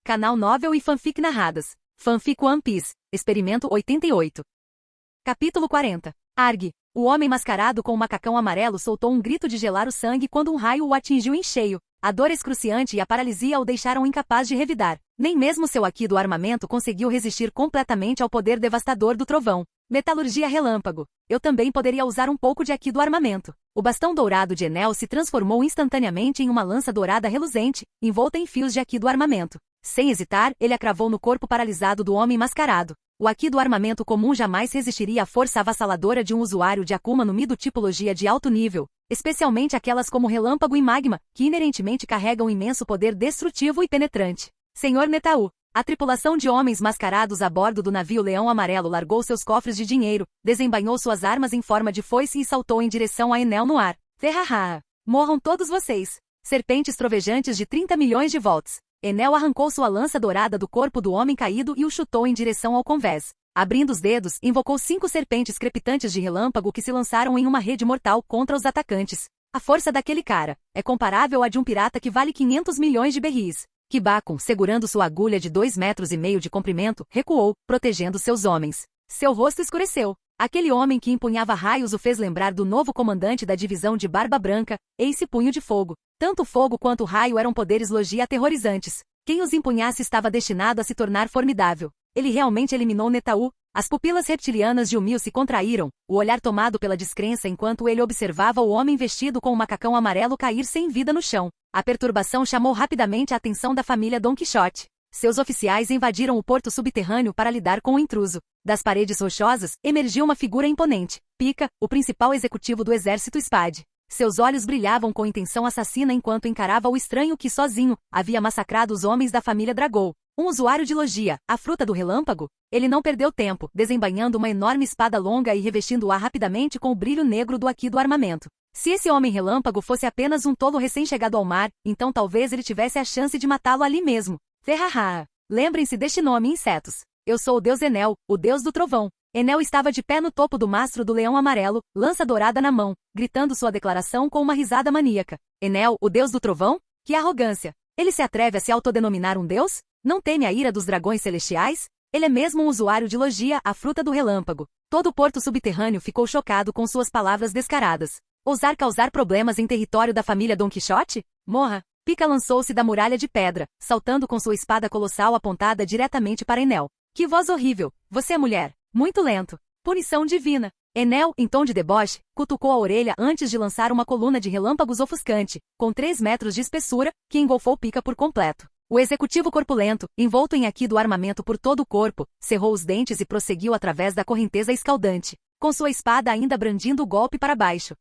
Canal Novel e Fanfic Narradas. Fanfic One Piece. Experimento 88. Capítulo 40. Arg. O homem mascarado com o macacão amarelo soltou um grito de gelar o sangue quando um raio o atingiu em cheio. A dor excruciante e a paralisia o deixaram incapaz de revidar. Nem mesmo seu Haki do armamento conseguiu resistir completamente ao poder devastador do trovão. Metalurgia relâmpago. Eu também poderia usar um pouco de Haki do armamento. O bastão dourado de Enel se transformou instantaneamente em uma lança dourada reluzente, envolta em fios de Haki do armamento. Sem hesitar, ele a cravou no corpo paralisado do homem mascarado. O Haki do armamento comum jamais resistiria à força avassaladora de um usuário de Akuma no Mi do tipologia de alto nível, especialmente aquelas como Relâmpago e Magma, que inerentemente carregam imenso poder destrutivo e penetrante. Senhor Netau. A tripulação de homens mascarados a bordo do navio Leão Amarelo largou seus cofres de dinheiro, desembainhou suas armas em forma de foice e saltou em direção a Enel no ar. Ferraha! Morram todos vocês! Serpentes trovejantes de 30 milhões de volts. Enel arrancou sua lança dourada do corpo do homem caído e o chutou em direção ao convés. Abrindo os dedos, invocou 5 serpentes crepitantes de relâmpago que se lançaram em uma rede mortal contra os atacantes. A força daquele cara é comparável à de um pirata que vale 500 milhões de berris. Kibakun, segurando sua agulha de 2,5 metros de comprimento, recuou, protegendo seus homens. Seu rosto escureceu. Aquele homem que empunhava raios o fez lembrar do novo comandante da divisão de Barba Branca, Ace Punho de Fogo. Tanto fogo quanto raio eram poderes Logia aterrorizantes. Quem os empunhasse estava destinado a se tornar formidável. Ele realmente eliminou Netau. As pupilas reptilianas de Umil se contraíram, o olhar tomado pela descrença enquanto ele observava o homem vestido com o macacão amarelo cair sem vida no chão. A perturbação chamou rapidamente a atenção da família Don Quixote. Seus oficiais invadiram o porto subterrâneo para lidar com o intruso. Das paredes rochosas, emergiu uma figura imponente. Pika, o principal executivo do exército Spade. Seus olhos brilhavam com intenção assassina enquanto encarava o estranho que sozinho havia massacrado os homens da família Dragou. Um usuário de Logia, a fruta do relâmpago? Ele não perdeu tempo, desembainhando uma enorme espada longa e revestindo-a rapidamente com o brilho negro do Haki do armamento. Se esse homem relâmpago fosse apenas um tolo recém-chegado ao mar, então talvez ele tivesse a chance de matá-lo ali mesmo. Ferraha! Lembrem-se deste nome, insetos. Eu sou o deus Enel, o deus do trovão. Enel estava de pé no topo do mastro do leão amarelo, lança dourada na mão, gritando sua declaração com uma risada maníaca. Enel, o deus do trovão? Que arrogância! Ele se atreve a se autodenominar um deus? Não teme a ira dos dragões celestiais? Ele é mesmo um usuário de Logia, a fruta do relâmpago. Todo o porto subterrâneo ficou chocado com suas palavras descaradas. Ousar causar problemas em território da família Don Quixote? Morra! Pika lançou-se da muralha de pedra, saltando com sua espada colossal apontada diretamente para Enel. Que voz horrível! Você é mulher. Muito lento. Punição divina. Enel, em tom de deboche, cutucou a orelha antes de lançar uma coluna de relâmpagos ofuscante, com 3 metros de espessura, que engolfou Pika por completo. O executivo corpulento, envolto em Haki do armamento por todo o corpo, cerrou os dentes e prosseguiu através da correnteza escaldante, com sua espada ainda brandindo o golpe para baixo.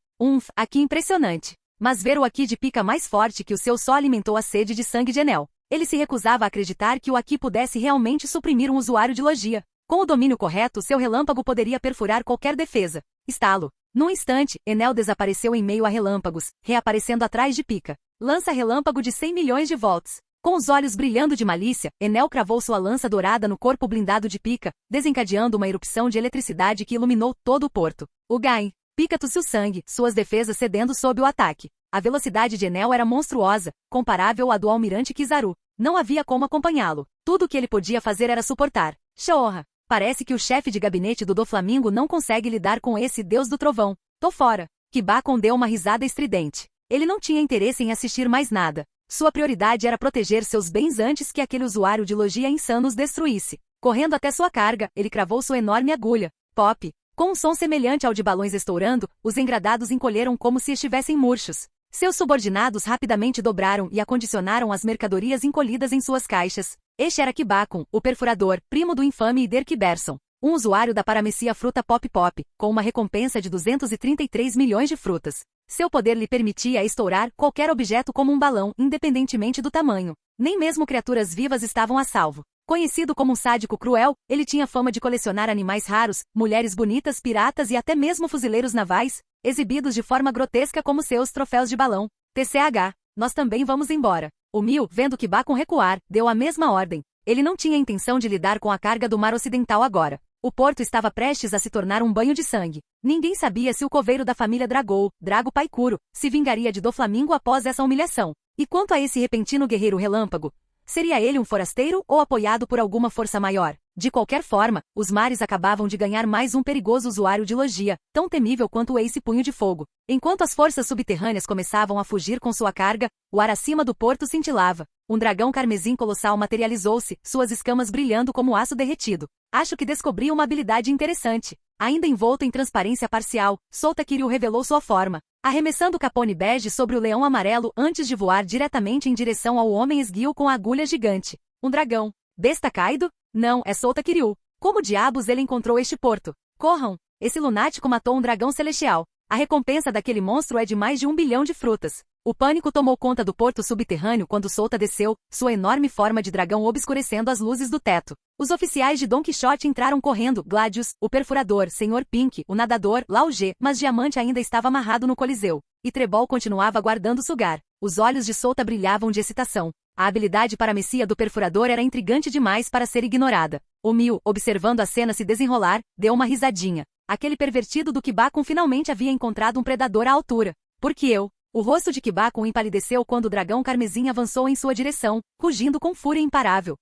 Haki impressionante. Mas ver o Haki de Pika mais forte que o seu só alimentou a sede de sangue de Enel. Ele se recusava a acreditar que o Haki pudesse realmente suprimir um usuário de Logia. Com o domínio correto, seu relâmpago poderia perfurar qualquer defesa. Estalo. Num instante, Enel desapareceu em meio a relâmpagos, reaparecendo atrás de Pika. Lança relâmpago de 100 milhões de volts. Com os olhos brilhando de malícia, Enel cravou sua lança dourada no corpo blindado de Pika, desencadeando uma erupção de eletricidade que iluminou todo o porto. Ugain. Pika tossiu sangue, suas defesas cedendo sob o ataque. A velocidade de Enel era monstruosa, comparável à do almirante Kizaru. Não havia como acompanhá-lo. Tudo o que ele podia fazer era suportar. Shorra! Parece que o chefe de gabinete do Doflamingo não consegue lidar com esse deus do trovão. Tô fora. Kibakun deu uma risada estridente. Ele não tinha interesse em assistir mais nada. Sua prioridade era proteger seus bens antes que aquele usuário de Logia insano os destruísse. Correndo até sua carga, ele cravou sua enorme agulha. Pop! Com um som semelhante ao de balões estourando, os engradados encolheram como se estivessem murchos. Seus subordinados rapidamente dobraram e acondicionaram as mercadorias encolhidas em suas caixas. Este era Kibakun, o perfurador, primo do infame Ider Berson, um usuário da paramecia fruta Pop Pop, com uma recompensa de 233 milhões de frutas. Seu poder lhe permitia estourar qualquer objeto como um balão, independentemente do tamanho. Nem mesmo criaturas vivas estavam a salvo. Conhecido como um sádico cruel, ele tinha fama de colecionar animais raros, mulheres bonitas, piratas e até mesmo fuzileiros navais, exibidos de forma grotesca como seus troféus de balão. TCH, nós também vamos embora. O Mil, vendo Kibakun recuar, deu a mesma ordem. Ele não tinha intenção de lidar com a carga do mar ocidental agora. O porto estava prestes a se tornar um banho de sangue. Ninguém sabia se o coveiro da família Dragou, Drago Paikuro, se vingaria de Doflamingo após essa humilhação. E quanto a esse repentino guerreiro relâmpago? Seria ele um forasteiro ou apoiado por alguma força maior? De qualquer forma, os mares acabavam de ganhar mais um perigoso usuário de logia, tão temível quanto o Ace Punho de Fogo. Enquanto as forças subterrâneas começavam a fugir com sua carga, o ar acima do porto cintilava. Um dragão carmesim colossal materializou-se, suas escamas brilhando como aço derretido. Acho que descobri uma habilidade interessante. Ainda envolto em transparência parcial, Solta Kiryu revelou sua forma, arremessando Capone Bege sobre o leão amarelo antes de voar diretamente em direção ao homem esguio com a agulha gigante. Um dragão. Besta Kaido? Não, é Solta Kiryu. Como diabos ele encontrou este porto? Corram! Esse lunático matou um dragão celestial. A recompensa daquele monstro é de mais de 1 bilhão de frutas. O pânico tomou conta do porto subterrâneo quando Solta desceu, sua enorme forma de dragão obscurecendo as luzes do teto. Os oficiais de Don Quixote entraram correndo, Gladius, o perfurador, Sr. Pink, o nadador, Lao Ge, mas Diamante ainda estava amarrado no Coliseu. E Trebol continuava guardando o sugar. Os olhos de Solta brilhavam de excitação. A habilidade paramecia do perfurador era intrigante demais para ser ignorada. O Mil, observando a cena se desenrolar, deu uma risadinha. Aquele pervertido do Kibakun finalmente havia encontrado um predador à altura. Porque eu... O rosto de Kibakun empalideceu quando o dragão carmesim avançou em sua direção, rugindo com fúria imparável.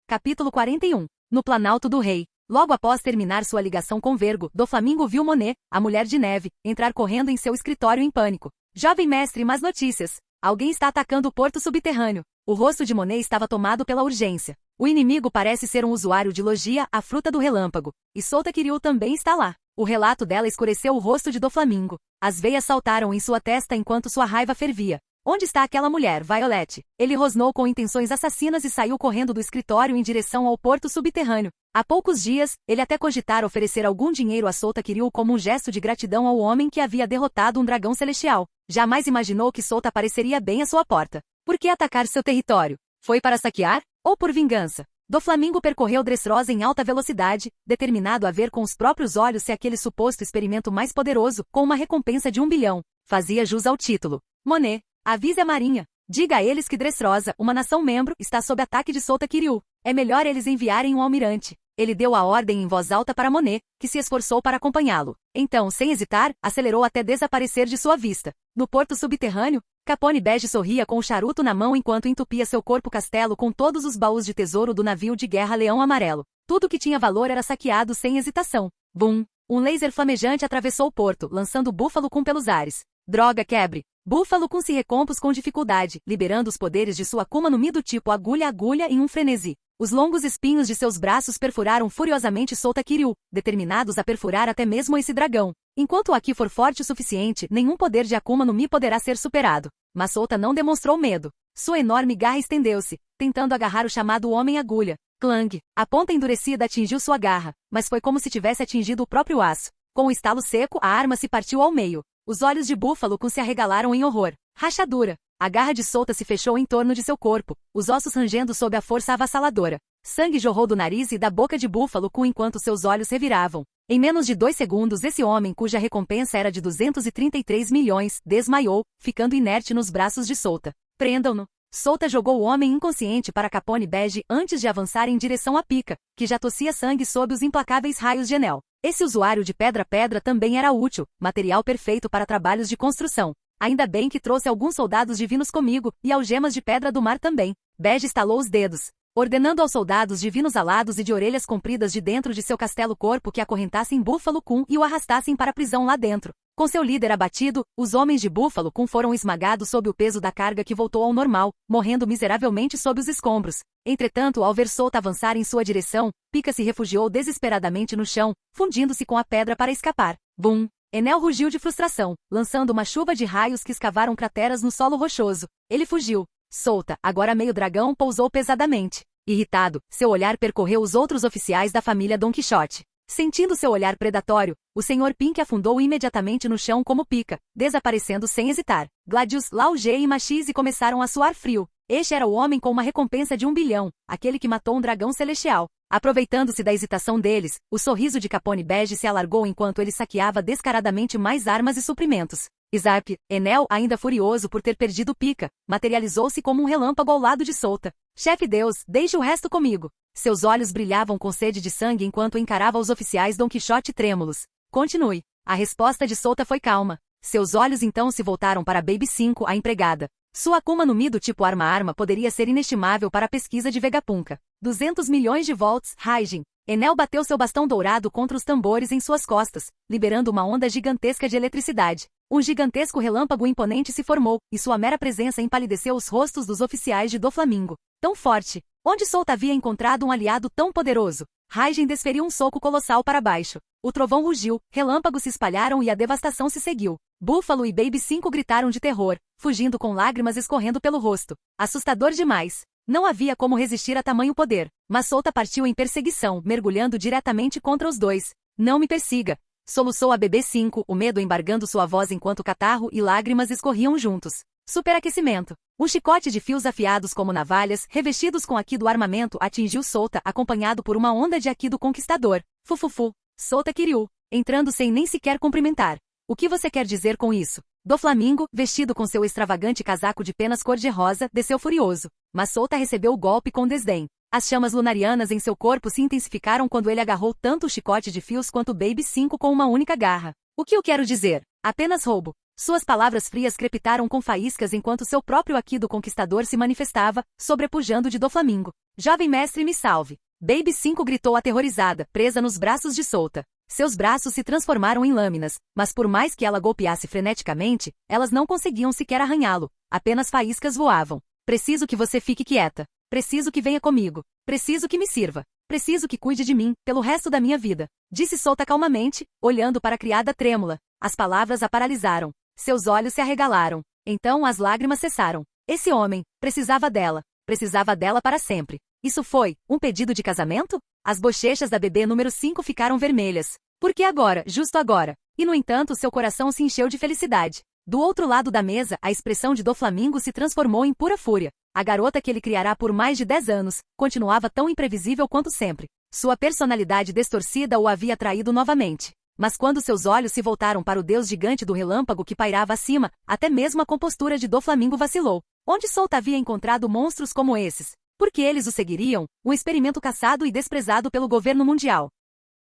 Capítulo 41. No Planalto do Rei. Logo após terminar sua ligação com Vergo, Doflamingo viu Monet, a Mulher de Neve, entrar correndo em seu escritório em pânico. Jovem mestre, más notícias. Alguém está atacando o porto subterrâneo. O rosto de Monet estava tomado pela urgência. O inimigo parece ser um usuário de logia, a fruta do relâmpago. E Solta Kiryu também está lá. O relato dela escureceu o rosto de Doflamingo. As veias saltaram em sua testa enquanto sua raiva fervia. Onde está aquela mulher, Violet? Ele rosnou com intenções assassinas e saiu correndo do escritório em direção ao porto subterrâneo. Há poucos dias, ele até cogitara oferecer algum dinheiro a Solta Kiryu como um gesto de gratidão ao homem que havia derrotado um dragão celestial. Jamais imaginou que Solta apareceria bem à sua porta. Por que atacar seu território? Foi para saquear? Ou por vingança? Doflamingo percorreu Dressrosa em alta velocidade, determinado a ver com os próprios olhos se aquele suposto experimento mais poderoso, com uma recompensa de 1 bilhão, fazia jus ao título. Monet, avise a marinha. Diga a eles que Dressrosa, uma nação membro, está sob ataque de Solta Kiryu. É melhor eles enviarem um almirante. Ele deu a ordem em voz alta para Monet, que se esforçou para acompanhá-lo. Então, sem hesitar, acelerou até desaparecer de sua vista. No porto subterrâneo, Capone Bege sorria com o charuto na mão enquanto entupia seu corpo castelo com todos os baús de tesouro do navio de guerra Leão Amarelo. Tudo que tinha valor era saqueado sem hesitação. Bum! Um laser flamejante atravessou o porto, lançando Búfalo Kun pelos ares. Droga, quebre! Búfalo Kun se recompôs com dificuldade, liberando os poderes de sua Akuma no Mi do tipo agulha-agulha em um frenesi. Os longos espinhos de seus braços perfuraram furiosamente Solta Kiryu, determinados a perfurar até mesmo esse dragão. Enquanto o Aki for forte o suficiente, nenhum poder de Akuma no Mi poderá ser superado. Mas Solta não demonstrou medo. Sua enorme garra estendeu-se, tentando agarrar o chamado Homem-Agulha. Clang! A ponta endurecida atingiu sua garra, mas foi como se tivesse atingido o próprio aço. Com um estalo seco, a arma se partiu ao meio. Os olhos de Búfalo Kun se arregalaram em horror. Rachadura! A garra de Solta se fechou em torno de seu corpo, os ossos rangendo sob a força avassaladora. Sangue jorrou do nariz e da boca de Búfalo Kun enquanto seus olhos reviravam. Em menos de 2 segundos esse homem, cuja recompensa era de 233 milhões, desmaiou, ficando inerte nos braços de Solta. Prendam-no! Solta jogou o homem inconsciente para Capone Bege antes de avançar em direção à pica, que já tossia sangue sob os implacáveis raios de Enel. Esse usuário de pedra-pedra também era útil, material perfeito para trabalhos de construção. Ainda bem que trouxe alguns soldados divinos comigo, e algemas de pedra do mar também. Bege estalou os dedos, ordenando aos soldados divinos alados e de orelhas compridas de dentro de seu castelo corpo que acorrentassem Búfalo Kun e o arrastassem para a prisão lá dentro. Com seu líder abatido, os homens de Búfalo Kun foram esmagados sob o peso da carga que voltou ao normal, morrendo miseravelmente sob os escombros. Entretanto, ao ver Solta avançar em sua direção, Pika se refugiou desesperadamente no chão, fundindo-se com a pedra para escapar. Bum! Enel rugiu de frustração, lançando uma chuva de raios que escavaram crateras no solo rochoso. Ele fugiu. Solta, agora meio dragão, pousou pesadamente. Irritado, seu olhar percorreu os outros oficiais da família Don Quixote. Sentindo seu olhar predatório, o Sr. Pink afundou imediatamente no chão como Pika, desaparecendo sem hesitar. Gladius, Lao Ge e Machise começaram a suar frio. Este era o homem com uma recompensa de 1 bilhão, aquele que matou um dragão celestial. Aproveitando-se da hesitação deles, o sorriso de Capone Bege se alargou enquanto ele saqueava descaradamente mais armas e suprimentos. Isarp, Enel, ainda furioso por ter perdido Pika, materializou-se como um relâmpago ao lado de Solta. Chefe Deus, deixe o resto comigo. Seus olhos brilhavam com sede de sangue enquanto encarava os oficiais Don Quixote trêmulos. Continue. A resposta de Solta foi calma. Seus olhos então se voltaram para Baby 5, a empregada. Sua Akuma no Mi do tipo arma-arma poderia ser inestimável para a pesquisa de Vegapunk. 200 milhões de volts, Raijin. Enel bateu seu bastão dourado contra os tambores em suas costas, liberando uma onda gigantesca de eletricidade. Um gigantesco relâmpago imponente se formou, e sua mera presença empalideceu os rostos dos oficiais de Doflamingo. Tão forte! Onde Sota havia encontrado um aliado tão poderoso? Raijin desferiu um soco colossal para baixo. O trovão rugiu, relâmpagos se espalharam e a devastação se seguiu. Búfalo e Baby 5 gritaram de terror, fugindo com lágrimas escorrendo pelo rosto. Assustador demais! Não havia como resistir a tamanho poder, mas Sota partiu em perseguição, mergulhando diretamente contra os dois. Não me persiga! Soluçou a Bebê 5, o medo embargando sua voz enquanto catarro e lágrimas escorriam juntos. Superaquecimento. Um chicote de fios afiados como navalhas, revestidos com Aki do armamento, atingiu Sota, acompanhado por uma onda de Aki do Conquistador. Fufufu. Sota Kiryu, entrando sem nem sequer cumprimentar. O que você quer dizer com isso? Doflamingo, vestido com seu extravagante casaco de penas cor-de-rosa, desceu furioso. Mas Sota recebeu o golpe com desdém. As chamas lunarianas em seu corpo se intensificaram quando ele agarrou tanto o chicote de fios quanto Baby 5 com uma única garra. O que eu quero dizer? Apenas roubo. Suas palavras frias crepitaram com faíscas enquanto seu próprio Aki do Conquistador se manifestava, sobrepujando de Doflamingo. Jovem mestre, me salve. Baby 5 gritou aterrorizada, presa nos braços de Sota. Seus braços se transformaram em lâminas, mas por mais que ela golpeasse freneticamente, elas não conseguiam sequer arranhá-lo. Apenas faíscas voavam. Preciso que você fique quieta. Preciso que venha comigo. Preciso que me sirva. Preciso que cuide de mim, pelo resto da minha vida. Disse Sota calmamente, olhando para a criada trêmula. As palavras a paralisaram. Seus olhos se arregalaram. Então as lágrimas cessaram. Esse homem precisava dela. Precisava dela para sempre. Isso foi um pedido de casamento? As bochechas da bebê número 5 ficaram vermelhas. Por que agora, justo agora? E no entanto seu coração se encheu de felicidade. Do outro lado da mesa, a expressão de Doflamingo se transformou em pura fúria. A garota que ele criará por mais de 10 anos, continuava tão imprevisível quanto sempre. Sua personalidade distorcida o havia traído novamente. Mas quando seus olhos se voltaram para o deus gigante do relâmpago que pairava acima, até mesmo a compostura de Doflamingo vacilou. Onde Sota havia encontrado monstros como esses? Porque eles o seguiriam, um experimento caçado e desprezado pelo governo mundial.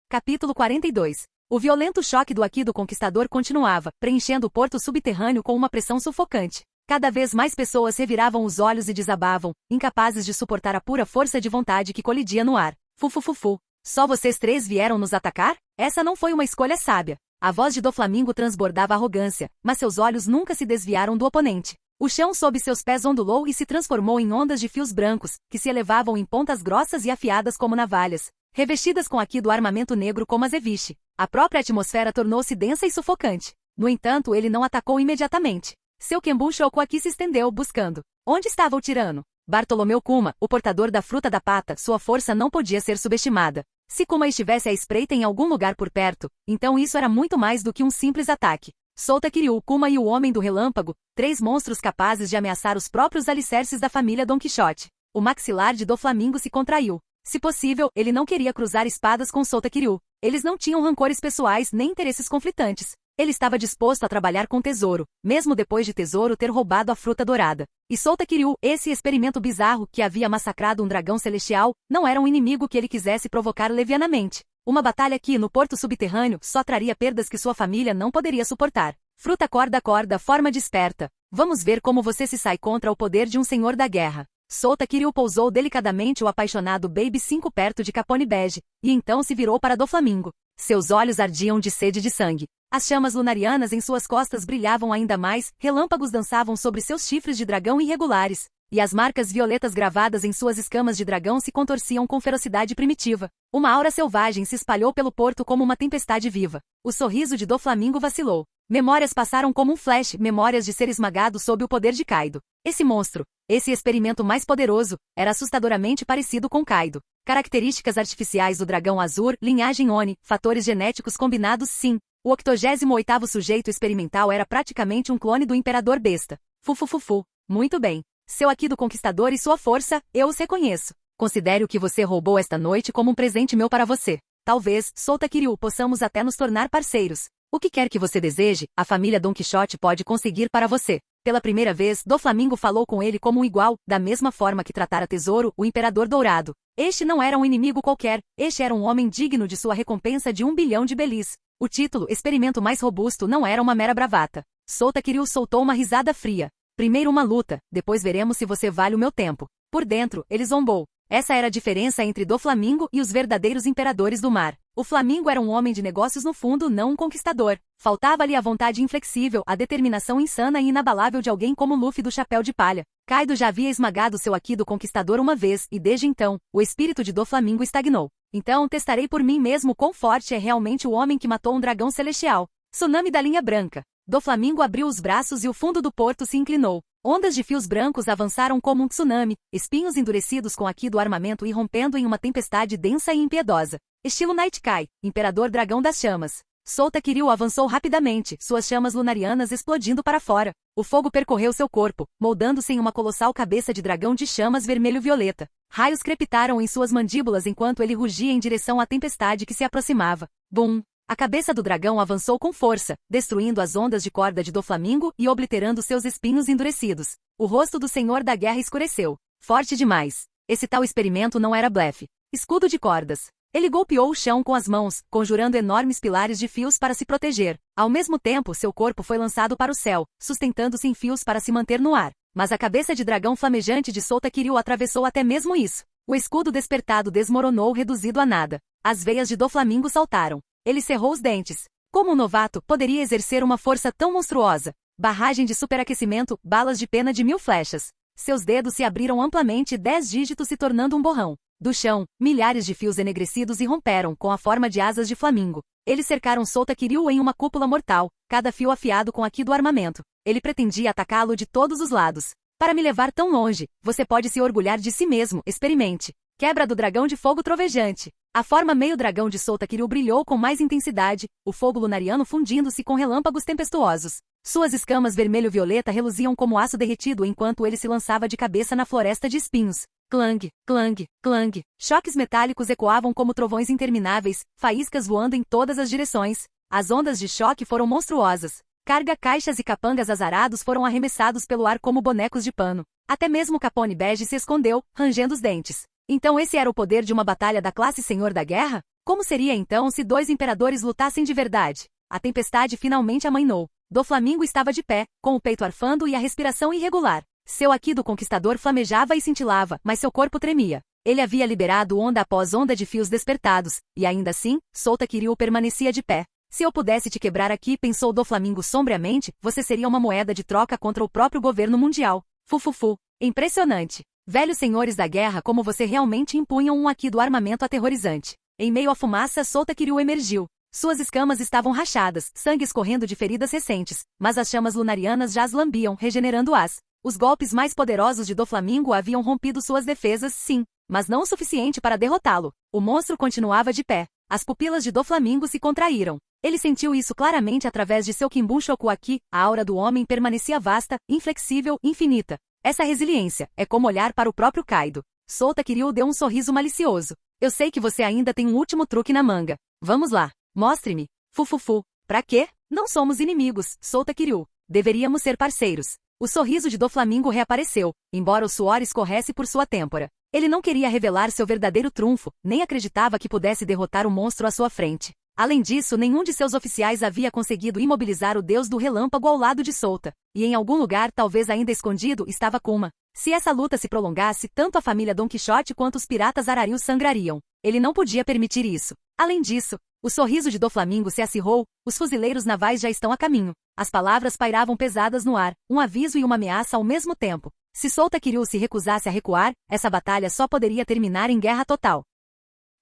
Capítulo 42. O violento choque do Aki do Conquistador continuava, preenchendo o porto subterrâneo com uma pressão sufocante. Cada vez mais pessoas reviravam os olhos e desabavam, incapazes de suportar a pura força de vontade que colidia no ar. Fufufufu. Só vocês três vieram nos atacar? Essa não foi uma escolha sábia. A voz de Doflamingo transbordava arrogância, mas seus olhos nunca se desviaram do oponente. O chão sob seus pés ondulou e se transformou em ondas de fios brancos, que se elevavam em pontas grossas e afiadas como navalhas, revestidas com Aki do armamento negro como azeviche. A própria atmosfera tornou-se densa e sufocante. No entanto, ele não atacou imediatamente. Seu Kenbun Shoku-Aki se estendeu, buscando. Onde estava o tirano? Bartolomeu Kuma, o portador da fruta da pata, sua força não podia ser subestimada. Se Kuma estivesse à espreita em algum lugar por perto, então isso era muito mais do que um simples ataque. Sota Kiryu, Kuma e o Homem do Relâmpago, três monstros capazes de ameaçar os próprios alicerces da família Don Quixote. O maxilar de Doflamingo se contraiu. Se possível, ele não queria cruzar espadas com Sota Kiryu. Eles não tinham rancores pessoais nem interesses conflitantes. Ele estava disposto a trabalhar com Tesouro, mesmo depois de Tesouro ter roubado a fruta dourada. E Sota Kiryu, esse experimento bizarro que havia massacrado um dragão celestial, não era um inimigo que ele quisesse provocar levianamente. Uma batalha que, no porto subterrâneo, só traria perdas que sua família não poderia suportar. Fruta corda, forma desperta. Vamos ver como você se sai contra o poder de um senhor da guerra. Sota Kiryu pousou delicadamente o apaixonado Baby 5 perto de Capone Bege, e então se virou para Doflamingo. Seus olhos ardiam de sede de sangue. As chamas lunarianas em suas costas brilhavam ainda mais, relâmpagos dançavam sobre seus chifres de dragão irregulares, e as marcas violetas gravadas em suas escamas de dragão se contorciam com ferocidade primitiva. Uma aura selvagem se espalhou pelo porto como uma tempestade viva. O sorriso de Doflamingo vacilou. Memórias passaram como um flash, memórias de ser esmagado sob o poder de Kaido. Esse monstro, esse experimento mais poderoso, era assustadoramente parecido com Kaido. Características artificiais do dragão Azur, linhagem Oni, fatores genéticos combinados sim. O 88º sujeito experimental era praticamente um clone do Imperador Besta. Fufufufu. Muito bem. Seu Aki do Conquistador e sua força, eu os reconheço. Considere o que você roubou esta noite como um presente meu para você. Talvez, Sota Kiryu, possamos até nos tornar parceiros. O que quer que você deseje, a família Don Quixote pode conseguir para você. Pela primeira vez, Doflamingo falou com ele como um igual, da mesma forma que tratara Tesouro, o Imperador Dourado. Este não era um inimigo qualquer, este era um homem digno de sua recompensa de 1 bilhão de belis. O título, experimento mais robusto, não era uma mera bravata. Sota Kiryu soltou uma risada fria. Primeiro uma luta, depois veremos se você vale o meu tempo. Por dentro, ele zombou. Essa era a diferença entre Doflamingo e os verdadeiros imperadores do mar. O Flamingo era um homem de negócios no fundo, não um conquistador. Faltava-lhe a vontade inflexível, a determinação insana e inabalável de alguém como Luffy do Chapéu de Palha. Kaido já havia esmagado seu Haki do Conquistador uma vez, e desde então, o espírito de Doflamingo estagnou. Então testarei por mim mesmo quão forte é realmente o homem que matou um dragão celestial. Tsunami da linha branca. Doflamingo abriu os braços e o fundo do porto se inclinou. Ondas de fios brancos avançaram como um tsunami, espinhos endurecidos com Haki do armamento irrompendo em uma tempestade densa e impiedosa. Estilo Night Kai, Imperador Dragão das Chamas. Sota Kiryu avançou rapidamente, suas chamas lunarianas explodindo para fora. O fogo percorreu seu corpo, moldando-se em uma colossal cabeça de dragão de chamas vermelho-violeta. Raios crepitaram em suas mandíbulas enquanto ele rugia em direção à tempestade que se aproximava. Bum! A cabeça do dragão avançou com força, destruindo as ondas de corda de Doflamingo e obliterando seus espinhos endurecidos. O rosto do Senhor da Guerra escureceu. Forte demais. Esse tal experimento não era blefe. Escudo de cordas. Ele golpeou o chão com as mãos, conjurando enormes pilares de fios para se proteger. Ao mesmo tempo, seu corpo foi lançado para o céu, sustentando-se em fios para se manter no ar. Mas a cabeça de dragão flamejante de Sota Kiryu atravessou até mesmo isso. O escudo despertado desmoronou reduzido a nada. As veias de Doflamingo saltaram. Ele cerrou os dentes. Como um novato poderia exercer uma força tão monstruosa? Barragem de superaquecimento, balas de pena de 1000 flechas. Seus dedos se abriram amplamente, 10 dígitos se tornando um borrão. Do chão, milhares de fios enegrecidos irromperam com a forma de asas de flamingo. Eles cercaram Sota Kiryu em uma cúpula mortal, cada fio afiado com Haki do armamento. Ele pretendia atacá-lo de todos os lados. Para me levar tão longe, você pode se orgulhar de si mesmo, experimente. Quebra do dragão de fogo trovejante. A forma meio-dragão de Sota Kiryu brilhou com mais intensidade, o fogo lunariano fundindo-se com relâmpagos tempestuosos. Suas escamas vermelho-violeta reluziam como aço derretido enquanto ele se lançava de cabeça na floresta de espinhos. Clang, clang, clang. Choques metálicos ecoavam como trovões intermináveis, faíscas voando em todas as direções. As ondas de choque foram monstruosas. Carga, caixas e capangas azarados foram arremessados pelo ar como bonecos de pano. Até mesmo Capone Bege se escondeu, rangendo os dentes. Então esse era o poder de uma batalha da classe Senhor da Guerra? Como seria então se 2 imperadores lutassem de verdade? A tempestade finalmente amainou. Doflamingo estava de pé, com o peito arfando e a respiração irregular. Seu Haki do Conquistador flamejava e cintilava, mas seu corpo tremia. Ele havia liberado onda após onda de fios despertados, e ainda assim, Sota Kiryu permanecia de pé. Se eu pudesse te quebrar aqui, pensou Doflamingo sombriamente, você seria uma moeda de troca contra o próprio governo mundial. Fufufu. Impressionante. Velhos senhores da guerra, como você realmente impunham um Haki do armamento aterrorizante. Em meio à fumaça, Sota Kiryu emergiu. Suas escamas estavam rachadas, sangue escorrendo de feridas recentes, mas as chamas lunarianas já as lambiam, regenerando-as. Os golpes mais poderosos de Doflamingo haviam rompido suas defesas, sim, mas não o suficiente para derrotá-lo. O monstro continuava de pé. As pupilas de Doflamingo se contraíram. Ele sentiu isso claramente através de seu Kimbun Shoku-Haki. A aura do homem permanecia vasta, inflexível, infinita. Essa resiliência é como olhar para o próprio Kaido. Sota Kiryu deu um sorriso malicioso. Eu sei que você ainda tem um último truque na manga. Vamos lá. Mostre-me. Fufufu. Pra quê? Não somos inimigos, Sota Kiryu. Deveríamos ser parceiros. O sorriso de Doflamingo reapareceu, embora o suor escorresse por sua têmpora. Ele não queria revelar seu verdadeiro trunfo, nem acreditava que pudesse derrotar o monstro à sua frente. Além disso, nenhum de seus oficiais havia conseguido imobilizar o deus do relâmpago ao lado de Sota. E em algum lugar, talvez ainda escondido, estava Kuma. Se essa luta se prolongasse, tanto a família Don Quixote quanto os piratas Arariu sangrariam. Ele não podia permitir isso. Além disso, o sorriso de Doflamingo se acirrou, os fuzileiros navais já estão a caminho. As palavras pairavam pesadas no ar, um aviso e uma ameaça ao mesmo tempo. Se Sota Kiryu se recusasse a recuar, essa batalha só poderia terminar em guerra total.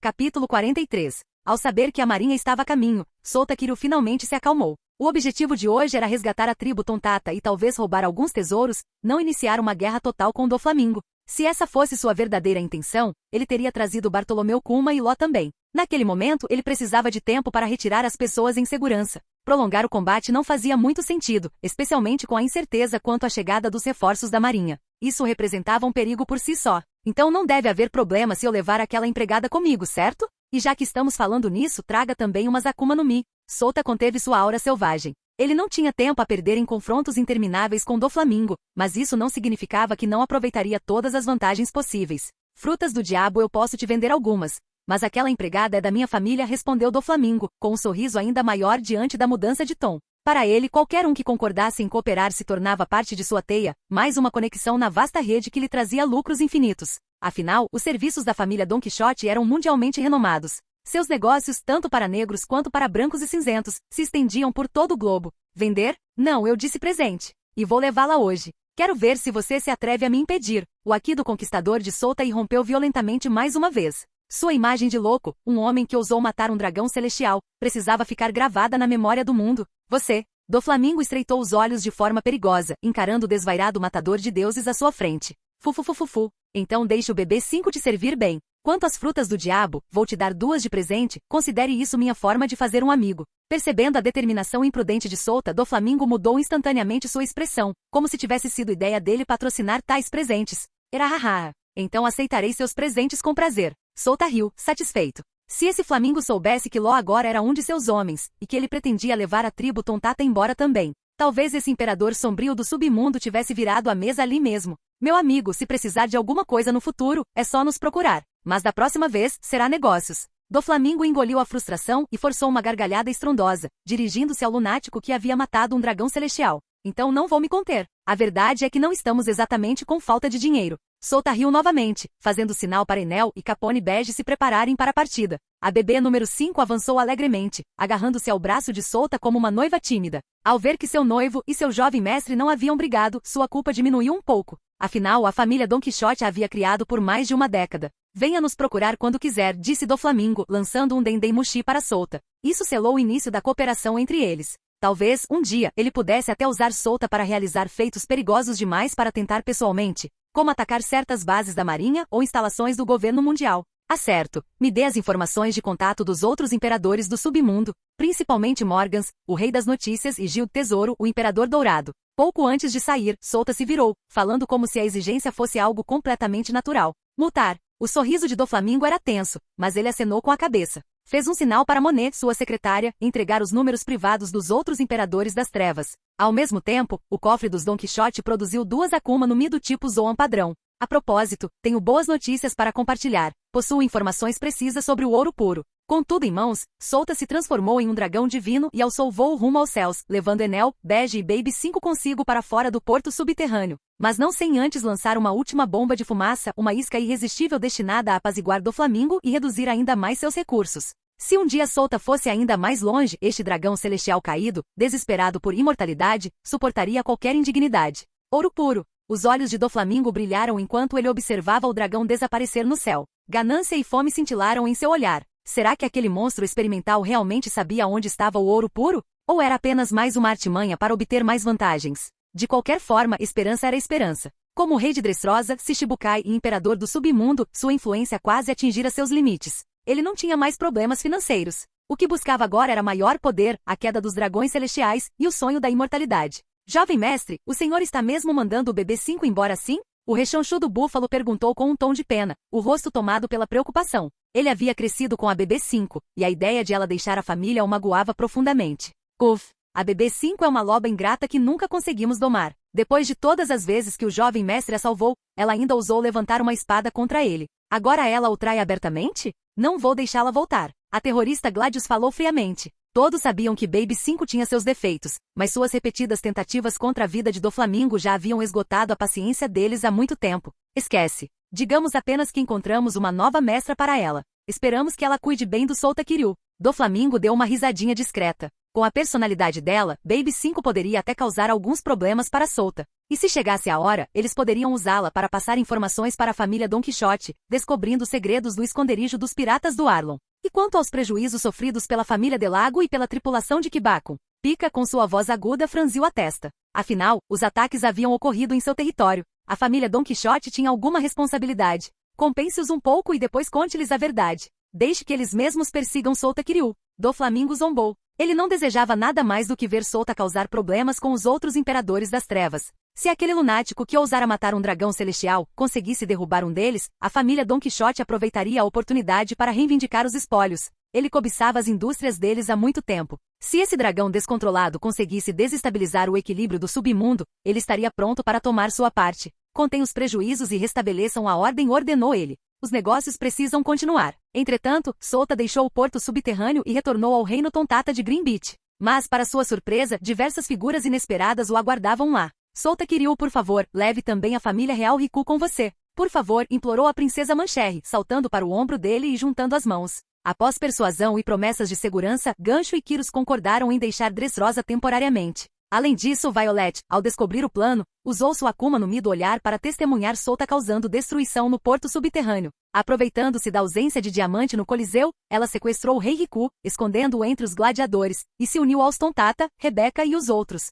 Capítulo 43. Ao saber que a marinha estava a caminho, Sota Kiryu finalmente se acalmou. O objetivo de hoje era resgatar a tribo Tontata e talvez roubar alguns tesouros, não iniciar uma guerra total com Doflamingo. Se essa fosse sua verdadeira intenção, ele teria trazido Bartolomeu Kuma e Law também. Naquele momento, ele precisava de tempo para retirar as pessoas em segurança. Prolongar o combate não fazia muito sentido, especialmente com a incerteza quanto à chegada dos reforços da marinha. Isso representava um perigo por si só. Então não deve haver problema se eu levar aquela empregada comigo, certo? E já que estamos falando nisso, traga também umas Akuma no Mi. Sota conteve sua aura selvagem. Ele não tinha tempo a perder em confrontos intermináveis com Doflamingo, mas isso não significava que não aproveitaria todas as vantagens possíveis. Frutas do diabo eu posso te vender algumas. Mas aquela empregada é da minha família, respondeu Doflamingo, com um sorriso ainda maior diante da mudança de tom. Para ele, qualquer um que concordasse em cooperar se tornava parte de sua teia, mais uma conexão na vasta rede que lhe trazia lucros infinitos. Afinal, os serviços da família Don Quixote eram mundialmente renomados. Seus negócios, tanto para negros quanto para brancos e cinzentos, se estendiam por todo o globo. Vender? Não, eu disse presente. E vou levá-la hoje. Quero ver se você se atreve a me impedir. O aqui do conquistador de Solta irrompeu violentamente mais uma vez. Sua imagem de louco, um homem que ousou matar um dragão celestial, precisava ficar gravada na memória do mundo. Você. Doflamingo estreitou os olhos de forma perigosa, encarando o desvairado matador de deuses à sua frente. Fufufufufu. Então deixe o bebê 5 te servir bem. Quanto às frutas do diabo, vou te dar 2 de presente, considere isso minha forma de fazer um amigo. Percebendo a determinação imprudente de Solta, Doflamingo mudou instantaneamente sua expressão, como se tivesse sido ideia dele patrocinar tais presentes. Erahaha. Então aceitarei seus presentes com prazer. Solta riu, satisfeito. Se esse Flamingo soubesse que Ló agora era um de seus homens, e que ele pretendia levar a tribo Tontata embora também, talvez esse imperador sombrio do submundo tivesse virado a mesa ali mesmo. Meu amigo, se precisar de alguma coisa no futuro, é só nos procurar. Mas da próxima vez, será negócios. Doflamingo engoliu a frustração e forçou uma gargalhada estrondosa, dirigindo-se ao lunático que havia matado um dragão celestial. Então não vou me conter. A verdade é que não estamos exatamente com falta de dinheiro. Solta riu novamente, fazendo sinal para Enel e Capone Bege se prepararem para a partida. A bebê número 5 avançou alegremente, agarrando-se ao braço de Solta como uma noiva tímida. Ao ver que seu noivo e seu jovem mestre não haviam brigado, sua culpa diminuiu um pouco. Afinal, a família Don Quixote a havia criado por mais de uma década. Venha nos procurar quando quiser, disse Doflamingo, lançando um dendém mushi para Solta. Isso selou o início da cooperação entre eles. Talvez, um dia, ele pudesse até usar Solta para realizar feitos perigosos demais para tentar pessoalmente, como atacar certas bases da marinha ou instalações do governo mundial. Acerto, me dê as informações de contato dos outros imperadores do submundo, principalmente Morgans, o rei das notícias, e Gil Tesouro, o imperador dourado. Pouco antes de sair, Solta se virou, falando como se a exigência fosse algo completamente natural. Multar. O sorriso de Doflamingo era tenso, mas ele acenou com a cabeça. Fez um sinal para Monet, sua secretária, entregar os números privados dos outros imperadores das trevas. Ao mesmo tempo, o cofre dos Don Quixote produziu 2 Akuma no Mi do tipo Zoan padrão. A propósito, tenho boas notícias para compartilhar. Possuo informações precisas sobre o ouro puro. Com tudo em mãos, Solta se transformou em um dragão divino e alçou voo rumo aos céus, levando Enel, Bege e Baby 5 consigo para fora do porto subterrâneo. Mas não sem antes lançar uma última bomba de fumaça, uma isca irresistível destinada a apaziguar Doflamingo e reduzir ainda mais seus recursos. Se um dia Solta fosse ainda mais longe, este dragão celestial caído, desesperado por imortalidade, suportaria qualquer indignidade. Ouro puro. Os olhos de Doflamingo brilharam enquanto ele observava o dragão desaparecer no céu. Ganância e fome cintilaram em seu olhar. Será que aquele monstro experimental realmente sabia onde estava o ouro puro? Ou era apenas mais uma artimanha para obter mais vantagens? De qualquer forma, esperança era esperança. Como o rei de Dressrosa, Shichibukai e imperador do submundo, sua influência quase atingira seus limites. Ele não tinha mais problemas financeiros. O que buscava agora era maior poder, a queda dos dragões celestiais e o sonho da imortalidade. Jovem mestre, o senhor está mesmo mandando o bebê 5 embora assim? O rechonchudo búfalo perguntou com um tom de pena, o rosto tomado pela preocupação. Ele havia crescido com a bebê 5, e a ideia de ela deixar a família o magoava profundamente. Uf, a bebê 5 é uma loba ingrata que nunca conseguimos domar. Depois de todas as vezes que o jovem mestre a salvou, ela ainda ousou levantar uma espada contra ele. Agora ela o trai abertamente? Não vou deixá-la voltar. A terrorista Gladius falou friamente. Todos sabiam que Baby 5 tinha seus defeitos, mas suas repetidas tentativas contra a vida de Doflamingo já haviam esgotado a paciência deles há muito tempo. Esquece. Digamos apenas que encontramos uma nova mestra para ela. Esperamos que ela cuide bem do Solta Kiryu. Doflamingo deu uma risadinha discreta. Com a personalidade dela, Baby 5 poderia até causar alguns problemas para Solta. E se chegasse a hora, eles poderiam usá-la para passar informações para a família Don Quixote, descobrindo os segredos do esconderijo dos piratas do Arlon. E quanto aos prejuízos sofridos pela família Delago e pela tripulação de Kibakon? Pica, com sua voz aguda, franziu a testa. Afinal, os ataques haviam ocorrido em seu território. A família Don Quixote tinha alguma responsabilidade. Compense-os um pouco e depois conte-lhes a verdade. Deixe que eles mesmos persigam Solta Kiryu. Doflamingo zombou. Ele não desejava nada mais do que ver Solta causar problemas com os outros imperadores das trevas. Se aquele lunático que ousara matar um dragão celestial conseguisse derrubar um deles, a família Don Quixote aproveitaria a oportunidade para reivindicar os espólios. Ele cobiçava as indústrias deles há muito tempo. Se esse dragão descontrolado conseguisse desestabilizar o equilíbrio do submundo, ele estaria pronto para tomar sua parte. Contém os prejuízos e restabeleçam a ordem, ordenou ele. Os negócios precisam continuar. Entretanto, Solta deixou o porto subterrâneo e retornou ao reino Tontata de Green Beach. Mas, para sua surpresa, diversas figuras inesperadas o aguardavam lá. Solta Kiryu, por favor, leve também a família real Riku com você. Por favor, implorou a princesa Mancherry, saltando para o ombro dele e juntando as mãos. Após persuasão e promessas de segurança, Gancho e Kyrus concordaram em deixar Dressrosa temporariamente. Além disso, Violet, ao descobrir o plano, usou sua Akuma no Mi do olhar para testemunhar Solta causando destruição no porto subterrâneo. Aproveitando-se da ausência de Diamante no Coliseu, ela sequestrou o Rei Riku, escondendo-o entre os gladiadores, e se uniu aos Tontata, Rebecca e os outros.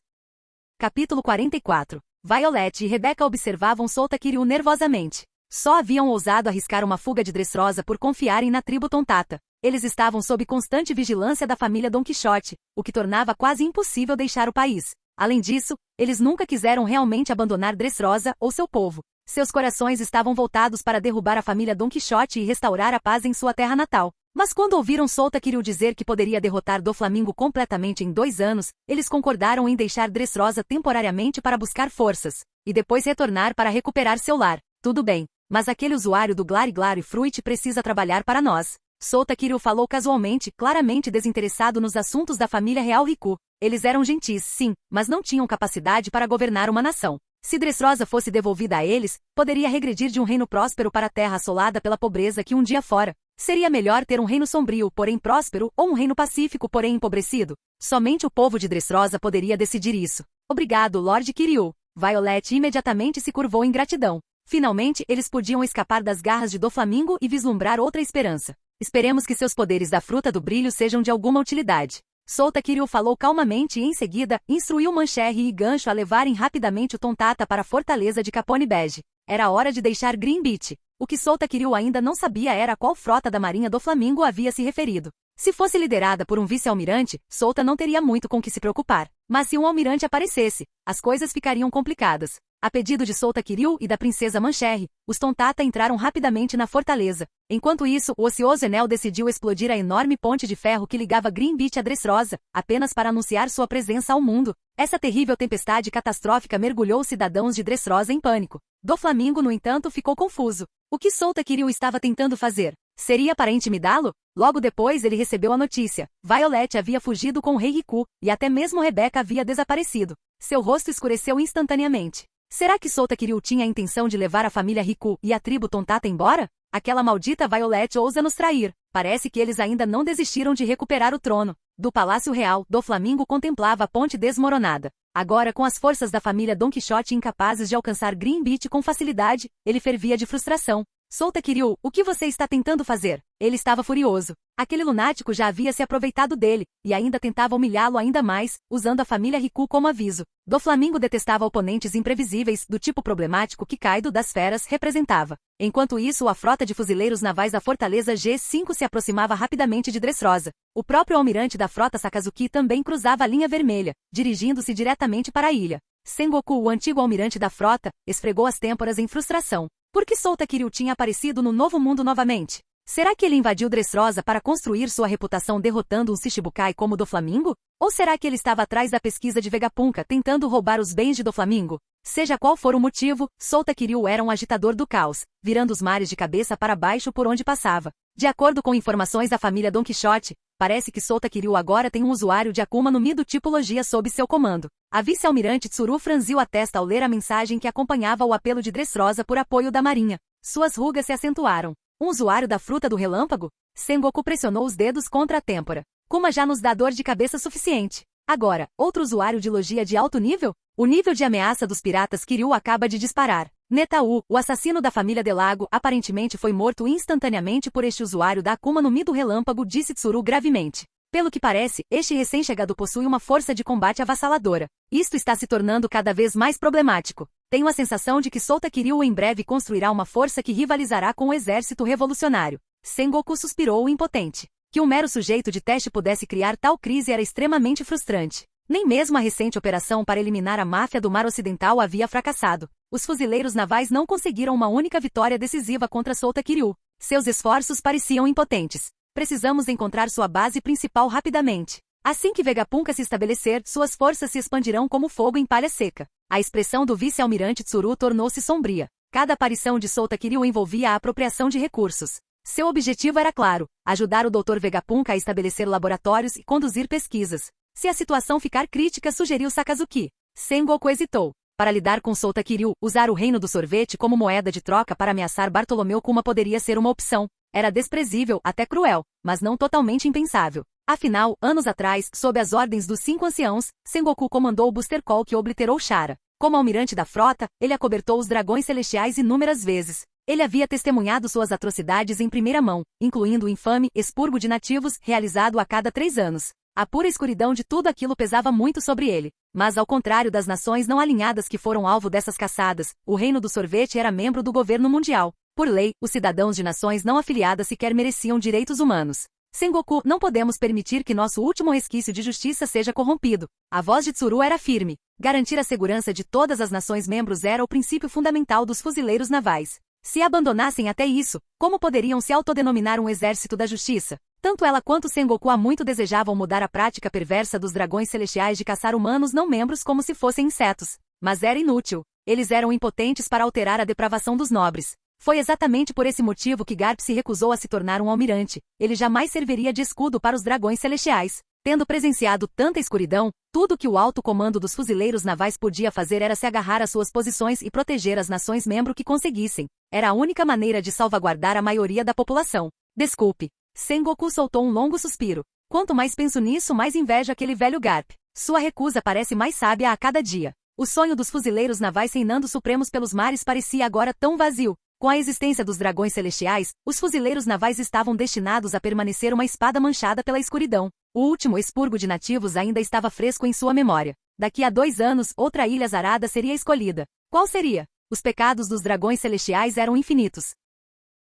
Capítulo 44. Violet e Rebecca observavam Solta Kiryu nervosamente. Só haviam ousado arriscar uma fuga de Dressrosa por confiarem na tribo Tontata. Eles estavam sob constante vigilância da família Don Quixote, o que tornava quase impossível deixar o país. Além disso, eles nunca quiseram realmente abandonar Dressrosa ou seu povo. Seus corações estavam voltados para derrubar a família Don Quixote e restaurar a paz em sua terra natal. Mas quando ouviram Solta Kiryu dizer que poderia derrotar Doflamingo completamente em 2 anos, eles concordaram em deixar Dressrosa temporariamente para buscar forças, e depois retornar para recuperar seu lar. Tudo bem, mas aquele usuário do Glari Fruit precisa trabalhar para nós. Solta Kiryu falou casualmente, claramente desinteressado nos assuntos da família real Riku. Eles eram gentis, sim, mas não tinham capacidade para governar uma nação. Se Dressrosa fosse devolvida a eles, poderia regredir de um reino próspero para a terra assolada pela pobreza que um dia fora. Seria melhor ter um reino sombrio, porém próspero, ou um reino pacífico, porém empobrecido? Somente o povo de Dressrosa poderia decidir isso. Obrigado, Lord Kiryu. Violet imediatamente se curvou em gratidão. Finalmente, eles podiam escapar das garras de Doflamingo e vislumbrar outra esperança. Esperemos que seus poderes da Fruta do Brilho sejam de alguma utilidade. Solta Kiryu falou calmamente e em seguida, instruiu Mancherry e Gancho a levarem rapidamente o Tontata para a fortaleza de Capone Bege. Era hora de deixar Green Beach. O que Solta Kiryu ainda não sabia era a qual frota da marinha Doflamingo havia se referido. Se fosse liderada por um vice-almirante, Solta não teria muito com que se preocupar. Mas se um almirante aparecesse, as coisas ficariam complicadas. A pedido de Solta Kiryu e da princesa Mancherry, os Tontata entraram rapidamente na fortaleza. Enquanto isso, o ocioso Enel decidiu explodir a enorme ponte de ferro que ligava Green Beach a Dressrosa, apenas para anunciar sua presença ao mundo. Essa terrível tempestade catastrófica mergulhou os cidadãos de Dressrosa em pânico. Doflamingo, no entanto, ficou confuso. O que Solta Kiryu estava tentando fazer? Seria para intimidá-lo? Logo depois ele recebeu a notícia. Violet havia fugido com o Rei Riku, e até mesmo Rebecca havia desaparecido. Seu rosto escureceu instantaneamente. Será que Solta Kiryu tinha a intenção de levar a família Riku e a tribo Tontata embora? Aquela maldita Violet ousa nos trair. Parece que eles ainda não desistiram de recuperar o trono. Do Palácio Real, Doflamingo contemplava a ponte desmoronada. Agora, com as forças da família Don Quixote incapazes de alcançar Green Beach com facilidade, ele fervia de frustração. Solta Kiryu, o que você está tentando fazer? Ele estava furioso. Aquele lunático já havia se aproveitado dele, e ainda tentava humilhá-lo ainda mais, usando a família Riku como aviso. Doflamingo detestava oponentes imprevisíveis, do tipo problemático que Kaido das Feras representava. Enquanto isso, a frota de fuzileiros navais da Fortaleza G5 se aproximava rapidamente de Dressrosa. O próprio almirante da frota Sakazuki também cruzava a linha vermelha, dirigindo-se diretamente para a ilha. Sengoku, o antigo almirante da frota, esfregou as têmporas em frustração. Por que Solta Kiryu tinha aparecido no Novo Mundo novamente? Será que ele invadiu Dressrosa para construir sua reputação derrotando um Shichibukai como Doflamingo? Ou será que ele estava atrás da pesquisa de Vegapunk tentando roubar os bens de Doflamingo? Seja qual for o motivo, Solta Kiryu era um agitador do caos, virando os mares de cabeça para baixo por onde passava. De acordo com informações da família Don Quixote, parece que Solta Kiryu agora tem um usuário de Akuma no Mi do tipo Logia sob seu comando. A vice-almirante Tsuru franziu a testa ao ler a mensagem que acompanhava o apelo de Dressrosa por apoio da marinha. Suas rugas se acentuaram. Um usuário da Fruta do Relâmpago? Sengoku pressionou os dedos contra a têmpora. Kuma já nos dá dor de cabeça suficiente. Agora, outro usuário de Logia de alto nível? O nível de ameaça dos piratas Kiryu acaba de disparar. Netau, o assassino da família Delago, aparentemente foi morto instantaneamente por este usuário da Akuma no Mi do Relâmpago, disse Tsuru gravemente. Pelo que parece, este recém-chegado possui uma força de combate avassaladora. Isto está se tornando cada vez mais problemático. Tenho a sensação de que Solta Kiryu em breve construirá uma força que rivalizará com o exército revolucionário. Sengoku suspirou impotente. Que um mero sujeito de teste pudesse criar tal crise era extremamente frustrante. Nem mesmo a recente operação para eliminar a máfia do Mar Ocidental havia fracassado. Os fuzileiros navais não conseguiram uma única vitória decisiva contra Solta Kiryu. Seus esforços pareciam impotentes. Precisamos encontrar sua base principal rapidamente. Assim que Vegapunk se estabelecer, suas forças se expandirão como fogo em palha seca. A expressão do vice-almirante Tsuru tornou-se sombria. Cada aparição de Solta Kiryu envolvia a apropriação de recursos. Seu objetivo era claro, ajudar o Dr. Vegapunk a estabelecer laboratórios e conduzir pesquisas. Se a situação ficar crítica, sugeriu Sakazuki. Sengoku hesitou. Para lidar com Sota Kiryu, usar o reino do sorvete como moeda de troca para ameaçar Bartolomeu Kuma poderia ser uma opção. Era desprezível, até cruel, mas não totalmente impensável. Afinal, anos atrás, sob as ordens dos 5 anciãos, Sengoku comandou o Booster Call que obliterou Chara. Como almirante da frota, ele acobertou os dragões celestiais inúmeras vezes. Ele havia testemunhado suas atrocidades em primeira mão, incluindo o infame expurgo de nativos, realizado a cada 3 anos. A pura escuridão de tudo aquilo pesava muito sobre ele. Mas ao contrário das nações não alinhadas que foram alvo dessas caçadas, o reino do sorvete era membro do governo mundial. Por lei, os cidadãos de nações não afiliadas sequer mereciam direitos humanos. Sengoku, não podemos permitir que nosso último resquício de justiça seja corrompido. A voz de Tsuru era firme. Garantir a segurança de todas as nações membros era o princípio fundamental dos fuzileiros navais. Se abandonassem até isso, como poderiam se autodenominar um exército da justiça? Tanto ela quanto Sengoku há muito desejavam mudar a prática perversa dos dragões celestiais de caçar humanos não membros como se fossem insetos. Mas era inútil. Eles eram impotentes para alterar a depravação dos nobres. Foi exatamente por esse motivo que Garp se recusou a se tornar um almirante. Ele jamais serviria de escudo para os dragões celestiais. Tendo presenciado tanta escuridão, tudo que o alto comando dos fuzileiros navais podia fazer era se agarrar às suas posições e proteger as nações-membro que conseguissem. Era a única maneira de salvaguardar a maioria da população. Desculpe. Sengoku soltou um longo suspiro. Quanto mais penso nisso, mais invejo aquele velho Garp. Sua recusa parece mais sábia a cada dia. O sonho dos fuzileiros navais reinando supremos pelos mares parecia agora tão vazio. Com a existência dos dragões celestiais, os fuzileiros navais estavam destinados a permanecer uma espada manchada pela escuridão. O último expurgo de nativos ainda estava fresco em sua memória. Daqui a 2 anos, outra ilha azarada seria escolhida. Qual seria? Os pecados dos dragões celestiais eram infinitos.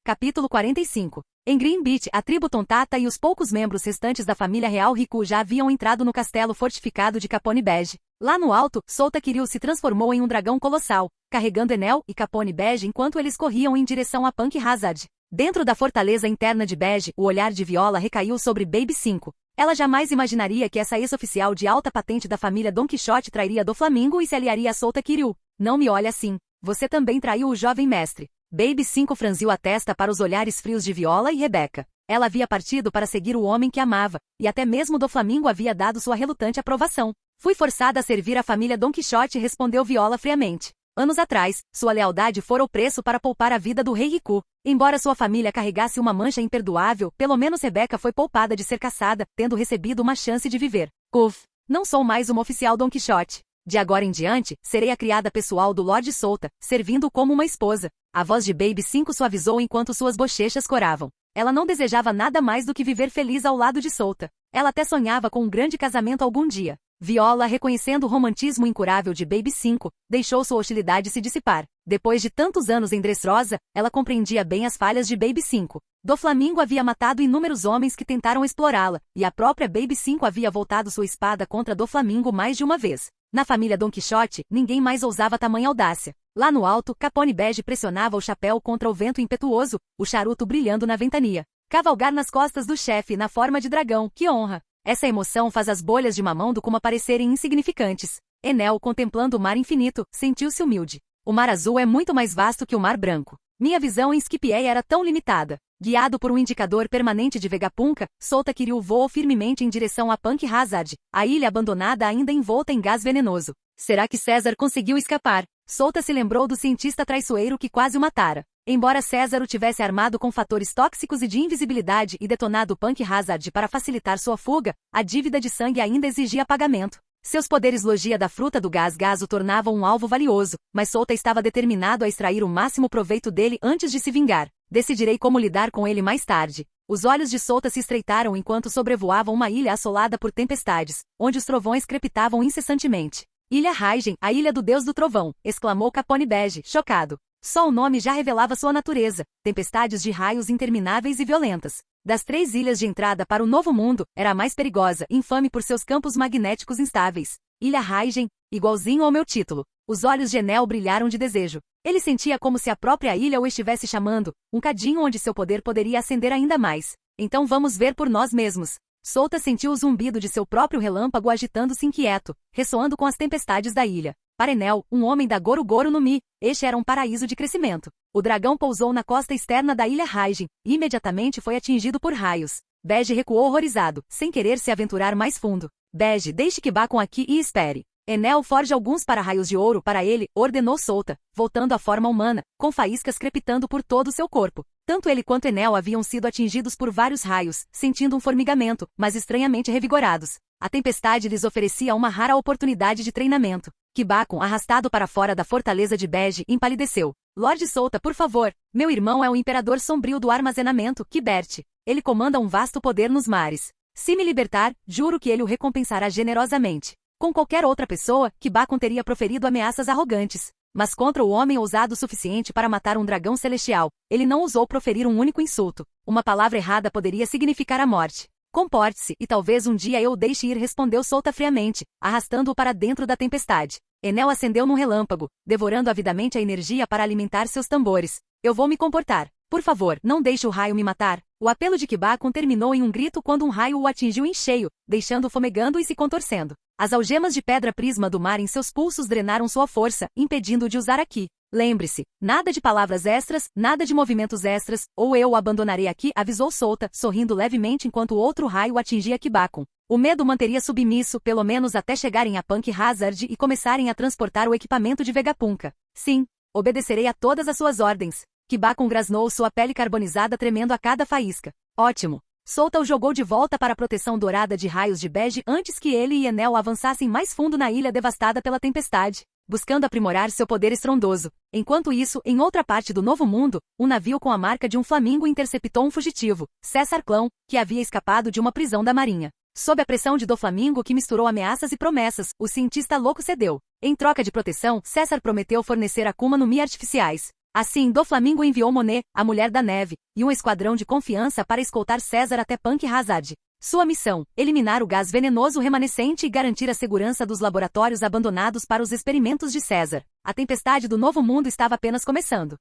Capítulo 45. Em Green Beach, a tribo Tontata e os poucos membros restantes da família real Riku já haviam entrado no castelo fortificado de Capone Bege. Lá no alto, Sota Kiryu se transformou em um dragão colossal, carregando Enel e Capone Bege enquanto eles corriam em direção a Punk Hazard. Dentro da fortaleza interna de Bege, o olhar de Viola recaiu sobre Baby 5. Ela jamais imaginaria que essa ex-oficial de alta patente da família Don Quixote trairia Doflamingo e se aliaria a Sota Kiryu. Não me olhe assim. Você também traiu o jovem mestre. Baby 5 franziu a testa para os olhares frios de Viola e Rebeca. Ela havia partido para seguir o homem que amava, e até mesmo Doflamingo havia dado sua relutante aprovação. Fui forçada a servir a família Don Quixote, respondeu Viola friamente. Anos atrás, sua lealdade fora o preço para poupar a vida do rei Riku. Embora sua família carregasse uma mancha imperdoável, pelo menos Rebeca foi poupada de ser caçada, tendo recebido uma chance de viver. Uf, não sou mais uma oficial Don Quixote. De agora em diante, serei a criada pessoal do Lorde Sota, servindo-o como uma esposa. A voz de Baby 5 suavizou enquanto suas bochechas coravam. Ela não desejava nada mais do que viver feliz ao lado de Sota. Ela até sonhava com um grande casamento algum dia. Viola, reconhecendo o romantismo incurável de Baby 5, deixou sua hostilidade se dissipar. Depois de tantos anos em Dressrosa, ela compreendia bem as falhas de Baby 5. Doflamingo havia matado inúmeros homens que tentaram explorá-la, e a própria Baby 5 havia voltado sua espada contra Doflamingo mais de uma vez. Na família Don Quixote, ninguém mais ousava tamanha audácia. Lá no alto, Capone Bege pressionava o chapéu contra o vento impetuoso, o charuto brilhando na ventania. Cavalgar nas costas do chefe na forma de dragão, que honra! Essa emoção faz as bolhas de mamão do Kuma parecerem insignificantes. Enel, contemplando o mar infinito, sentiu-se humilde. O mar azul é muito mais vasto que o mar branco. Minha visão em Skipjae era tão limitada. Guiado por um indicador permanente de Vegapunk, Sota Kiryu voou firmemente em direção a Punk Hazard, a ilha abandonada ainda envolta em gás venenoso. Será que César conseguiu escapar? Sota se lembrou do cientista traiçoeiro que quase o matara. Embora César o tivesse armado com fatores tóxicos e de invisibilidade e detonado Punk Hazard para facilitar sua fuga, a dívida de sangue ainda exigia pagamento. Seus poderes logia da fruta do gás o tornavam um alvo valioso, mas Sota estava determinado a extrair o máximo proveito dele antes de se vingar. Decidirei como lidar com ele mais tarde. Os olhos de Sota se estreitaram enquanto sobrevoavam uma ilha assolada por tempestades, onde os trovões crepitavam incessantemente. Ilha Raijin, a ilha do deus do trovão, exclamou Capone Bege, chocado. Só o nome já revelava sua natureza, tempestades de raios intermináveis e violentas. Das 3 ilhas de entrada para o Novo Mundo, era a mais perigosa, infame por seus campos magnéticos instáveis. Ilha Raijin, igualzinho ao meu título. Os olhos de Enel brilharam de desejo. Ele sentia como se a própria ilha o estivesse chamando, um cadinho onde seu poder poderia acender ainda mais. Então vamos ver por nós mesmos. Sota sentiu o zumbido de seu próprio relâmpago agitando-se inquieto, ressoando com as tempestades da ilha. Para Enel, um homem da Goro Goro no Mi, este era um paraíso de crescimento. O dragão pousou na costa externa da ilha Raijin, e imediatamente foi atingido por raios. Bege recuou horrorizado, sem querer se aventurar mais fundo. Bege, deixe que Bacon aqui e espere. Enel forge alguns para-raios de ouro para ele, ordenou Solta, voltando à forma humana, com faíscas crepitando por todo o seu corpo. Tanto ele quanto Enel haviam sido atingidos por vários raios, sentindo um formigamento, mas estranhamente revigorados. A tempestade lhes oferecia uma rara oportunidade de treinamento. Bacon, arrastado para fora da fortaleza de Bege, empalideceu. Lorde Solta, por favor. Meu irmão é o imperador sombrio do armazenamento, Kibert. Ele comanda um vasto poder nos mares. Se me libertar, juro que ele o recompensará generosamente. Com qualquer outra pessoa, Bacon teria proferido ameaças arrogantes. Mas contra o homem ousado o suficiente para matar um dragão celestial, ele não ousou proferir um único insulto. Uma palavra errada poderia significar a morte. Comporte-se, e talvez um dia eu o deixe ir, respondeu Solta friamente, arrastando-o para dentro da tempestade. Enel acendeu num relâmpago, devorando avidamente a energia para alimentar seus tambores. Eu vou me comportar. Por favor, não deixe o raio me matar. O apelo de Bacon terminou em um grito quando um raio o atingiu em cheio, deixando-o fumegando e se contorcendo. As algemas de pedra prisma do mar em seus pulsos drenaram sua força, impedindo-o de usar aqui. Lembre-se, nada de palavras extras, nada de movimentos extras, ou eu o abandonarei aqui, avisou Solta, sorrindo levemente enquanto outro raio atingia Bacon. O medo manteria submisso, pelo menos até chegarem a Punk Hazard e começarem a transportar o equipamento de Vegapunk. Sim, obedecerei a todas as suas ordens. Bacon grasnou, sua pele carbonizada tremendo a cada faísca. Ótimo. Solta o jogou de volta para a proteção dourada de raios de Bege antes que ele e Enel avançassem mais fundo na ilha devastada pela tempestade, buscando aprimorar seu poder estrondoso. Enquanto isso, em outra parte do Novo Mundo, um navio com a marca de um flamingo interceptou um fugitivo, César Clão, que havia escapado de uma prisão da marinha. Sob a pressão de Doflamingo, que misturou ameaças e promessas, o cientista louco cedeu. Em troca de proteção, César prometeu fornecer Akuma no Mi artificiais. Assim, Doflamingo enviou Monet, a Mulher da Neve, e um esquadrão de confiança para escoltar César até Punk Hazard. Sua missão: eliminar o gás venenoso remanescente e garantir a segurança dos laboratórios abandonados para os experimentos de César. A tempestade do Novo Mundo estava apenas começando.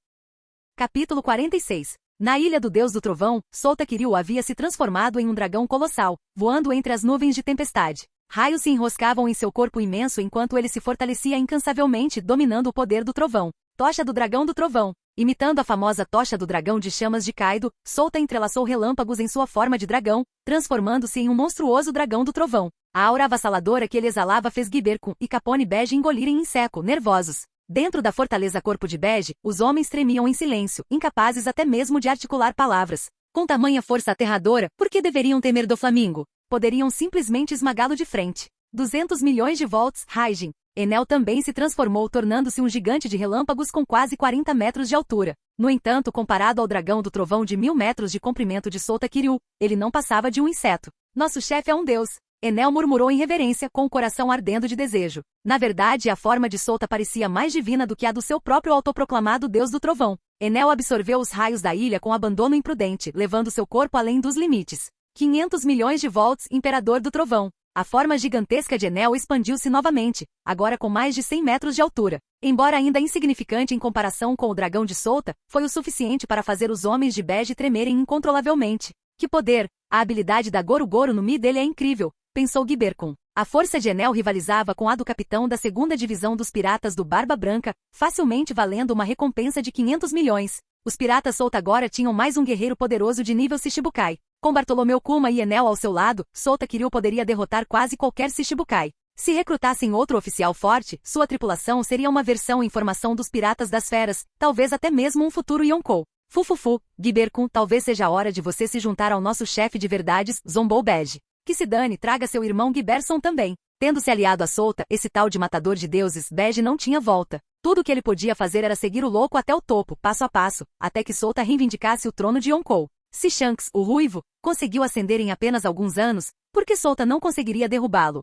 Capítulo 46. Na Ilha do Deus do Trovão, Solta Kiryu havia se transformado em um dragão colossal, voando entre as nuvens de tempestade. Raios se enroscavam em seu corpo imenso enquanto ele se fortalecia incansavelmente, dominando o poder do trovão. Tocha do Dragão do Trovão. Imitando a famosa tocha do dragão de chamas de Kaido, Solta entrelaçou relâmpagos em sua forma de dragão, transformando-se em um monstruoso dragão do trovão. A aura avassaladora que ele exalava fez Gibercon e Capone Bege engolirem em seco, nervosos. Dentro da fortaleza corpo de Bege, os homens tremiam em silêncio, incapazes até mesmo de articular palavras. Com tamanha força aterradora, por que deveriam temer Doflamingo? Poderiam simplesmente esmagá-lo de frente. 200 milhões de volts, Raijin. Enel também se transformou, tornando-se um gigante de relâmpagos com quase 40 metros de altura. No entanto, comparado ao dragão do trovão de 1000 metros de comprimento de Solta Kiryu, ele não passava de um inseto. Nosso chefe é um deus. Enel murmurou em reverência, com o coração ardendo de desejo. Na verdade, a forma de Solta parecia mais divina do que a do seu próprio autoproclamado deus do trovão. Enel absorveu os raios da ilha com abandono imprudente, levando seu corpo além dos limites. 500 milhões de volts, Imperador do Trovão. A forma gigantesca de Enel expandiu-se novamente, agora com mais de 100 metros de altura. Embora ainda insignificante em comparação com o dragão de Solta, foi o suficiente para fazer os homens de Bege tremerem incontrolavelmente. Que poder! A habilidade da Goru Goru no Mi dele é incrível, pensou Gibercon. A força de Enel rivalizava com a do capitão da 2ª divisão dos piratas do Barba Branca, facilmente valendo uma recompensa de 500 milhões. Os piratas Solta agora tinham mais um guerreiro poderoso de nível Shichibukai. Com Bartolomeu Kuma e Enel ao seu lado, Solta Kiryu poderia derrotar quase qualquer Shichibukai. Se recrutassem outro oficial forte, sua tripulação seria uma versão em formação dos Piratas das Feras, talvez até mesmo um futuro Yonkou. Fufufu, Gibercon, talvez seja a hora de você se juntar ao nosso chefe de verdades, zombou Bege. Que se dane, traga seu irmão Giberson também. Tendo se aliado a Solta, esse tal de matador de deuses, Bege não tinha volta. Tudo o que ele podia fazer era seguir o louco até o topo, passo a passo, até que Solta reivindicasse o trono de Yonkou. Se Shanks, o ruivo, conseguiu ascender em apenas alguns anos, por que Solta não conseguiria derrubá-lo?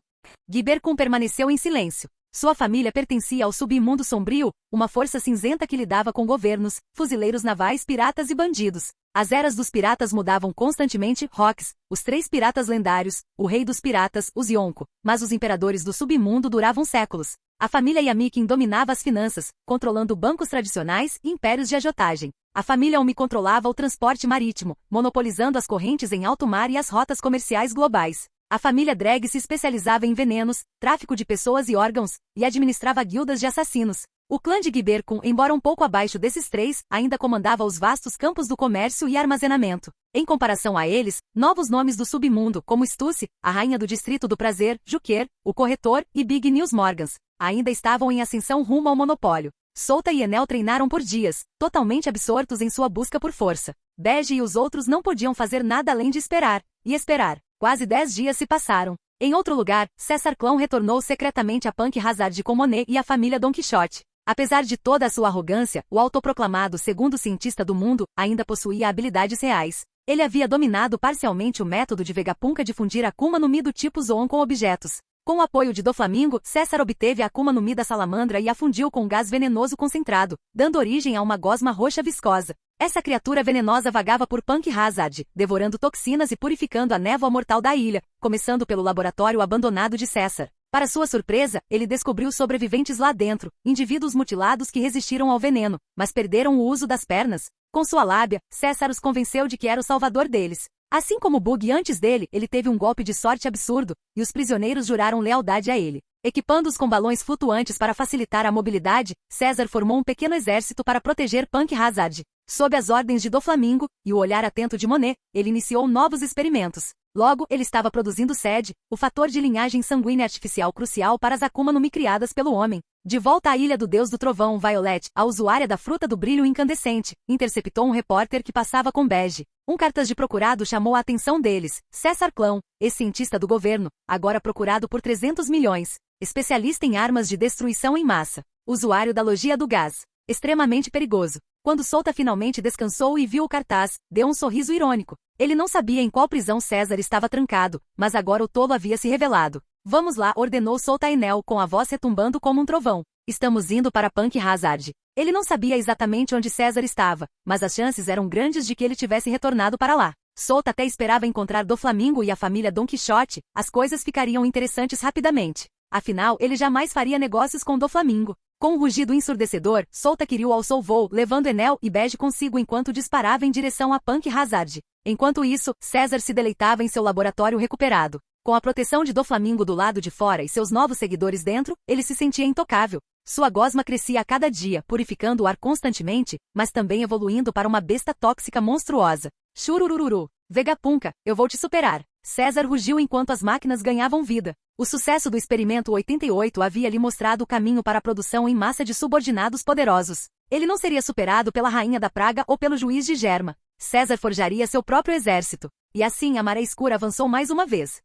Gibercon permaneceu em silêncio. Sua família pertencia ao submundo sombrio, uma força cinzenta que lidava com governos, fuzileiros navais, piratas e bandidos. As eras dos piratas mudavam constantemente, Rocks, os 3 piratas lendários, o rei dos piratas, os Yonko, mas os imperadores do submundo duravam séculos. A família Yamikin dominava as finanças, controlando bancos tradicionais e impérios de agiotagem. A família Umi controlava o transporte marítimo, monopolizando as correntes em alto mar e as rotas comerciais globais. A família Dreg se especializava em venenos, tráfico de pessoas e órgãos, e administrava guildas de assassinos. O clã de Gibercun, embora um pouco abaixo desses três, ainda comandava os vastos campos do comércio e armazenamento. Em comparação a eles, novos nomes do submundo, como Stussy, a rainha do distrito do prazer, Juquer, o corretor, e Big News Morgans, ainda estavam em ascensão rumo ao monopólio. Sota e Enel treinaram por dias, totalmente absortos em sua busca por força. Bege e os outros não podiam fazer nada além de esperar, e esperar. Quase 10 dias se passaram. Em outro lugar, César Clão retornou secretamente a Punk Hazard com Monet e a família Don Quixote. Apesar de toda a sua arrogância, o autoproclamado segundo cientista do mundo ainda possuía habilidades reais. Ele havia dominado parcialmente o método de Vegapunk de fundir Akuma no Mi do tipo Zoan com objetos. Com o apoio de Doflamingo, César obteve a Akuma no Mi da salamandra e a fundiu com gás venenoso concentrado, dando origem a uma gosma roxa viscosa. Essa criatura venenosa vagava por Punk Hazard, devorando toxinas e purificando a névoa mortal da ilha, começando pelo laboratório abandonado de César. Para sua surpresa, ele descobriu sobreviventes lá dentro, indivíduos mutilados que resistiram ao veneno, mas perderam o uso das pernas. Com sua lábia, César os convenceu de que era o salvador deles. Assim como Bug antes dele, ele teve um golpe de sorte absurdo, e os prisioneiros juraram lealdade a ele. Equipando-os com balões flutuantes para facilitar a mobilidade, César formou um pequeno exército para proteger Punk Hazard. Sob as ordens de Doflamingo e o olhar atento de Monet, ele iniciou novos experimentos. Logo, ele estava produzindo SED, o fator de linhagem sanguínea artificial crucial para as Akuma no Mi criadas pelo homem. De volta à ilha do Deus do Trovão, Violet, a usuária da fruta do brilho incandescente, interceptou um repórter que passava com Bege. Um cartaz de procurado chamou a atenção deles. César Clão, ex-cientista do governo, agora procurado por 300 milhões. Especialista em armas de destruição em massa. Usuário da logia do gás. Extremamente perigoso. Quando Sota finalmente descansou e viu o cartaz, deu um sorriso irônico. Ele não sabia em qual prisão César estava trancado, mas agora o tolo havia se revelado. Vamos lá, ordenou Sota Enel com a voz retumbando como um trovão. Estamos indo para Punk Hazard. Ele não sabia exatamente onde César estava, mas as chances eram grandes de que ele tivesse retornado para lá. Sota até esperava encontrar Doflamingo e a família Don Quixote, as coisas ficariam interessantes rapidamente. Afinal, ele jamais faria negócios com Doflamingo. Com um rugido ensurdecedor, Sota Kiryu alçou voo, levando Enel e Bege consigo enquanto disparava em direção a Punk Hazard. Enquanto isso, César se deleitava em seu laboratório recuperado. Com a proteção de Doflamingo do lado de fora e seus novos seguidores dentro, ele se sentia intocável. Sua gosma crescia a cada dia, purificando o ar constantemente, mas também evoluindo para uma besta tóxica monstruosa. Chururururu. Vegapunka, eu vou te superar. César rugiu enquanto as máquinas ganhavam vida. O sucesso do experimento 88 havia lhe mostrado o caminho para a produção em massa de subordinados poderosos. Ele não seria superado pela Rainha da Praga ou pelo Juiz de Germa. César forjaria seu próprio exército. E assim a Maré Escura avançou mais uma vez.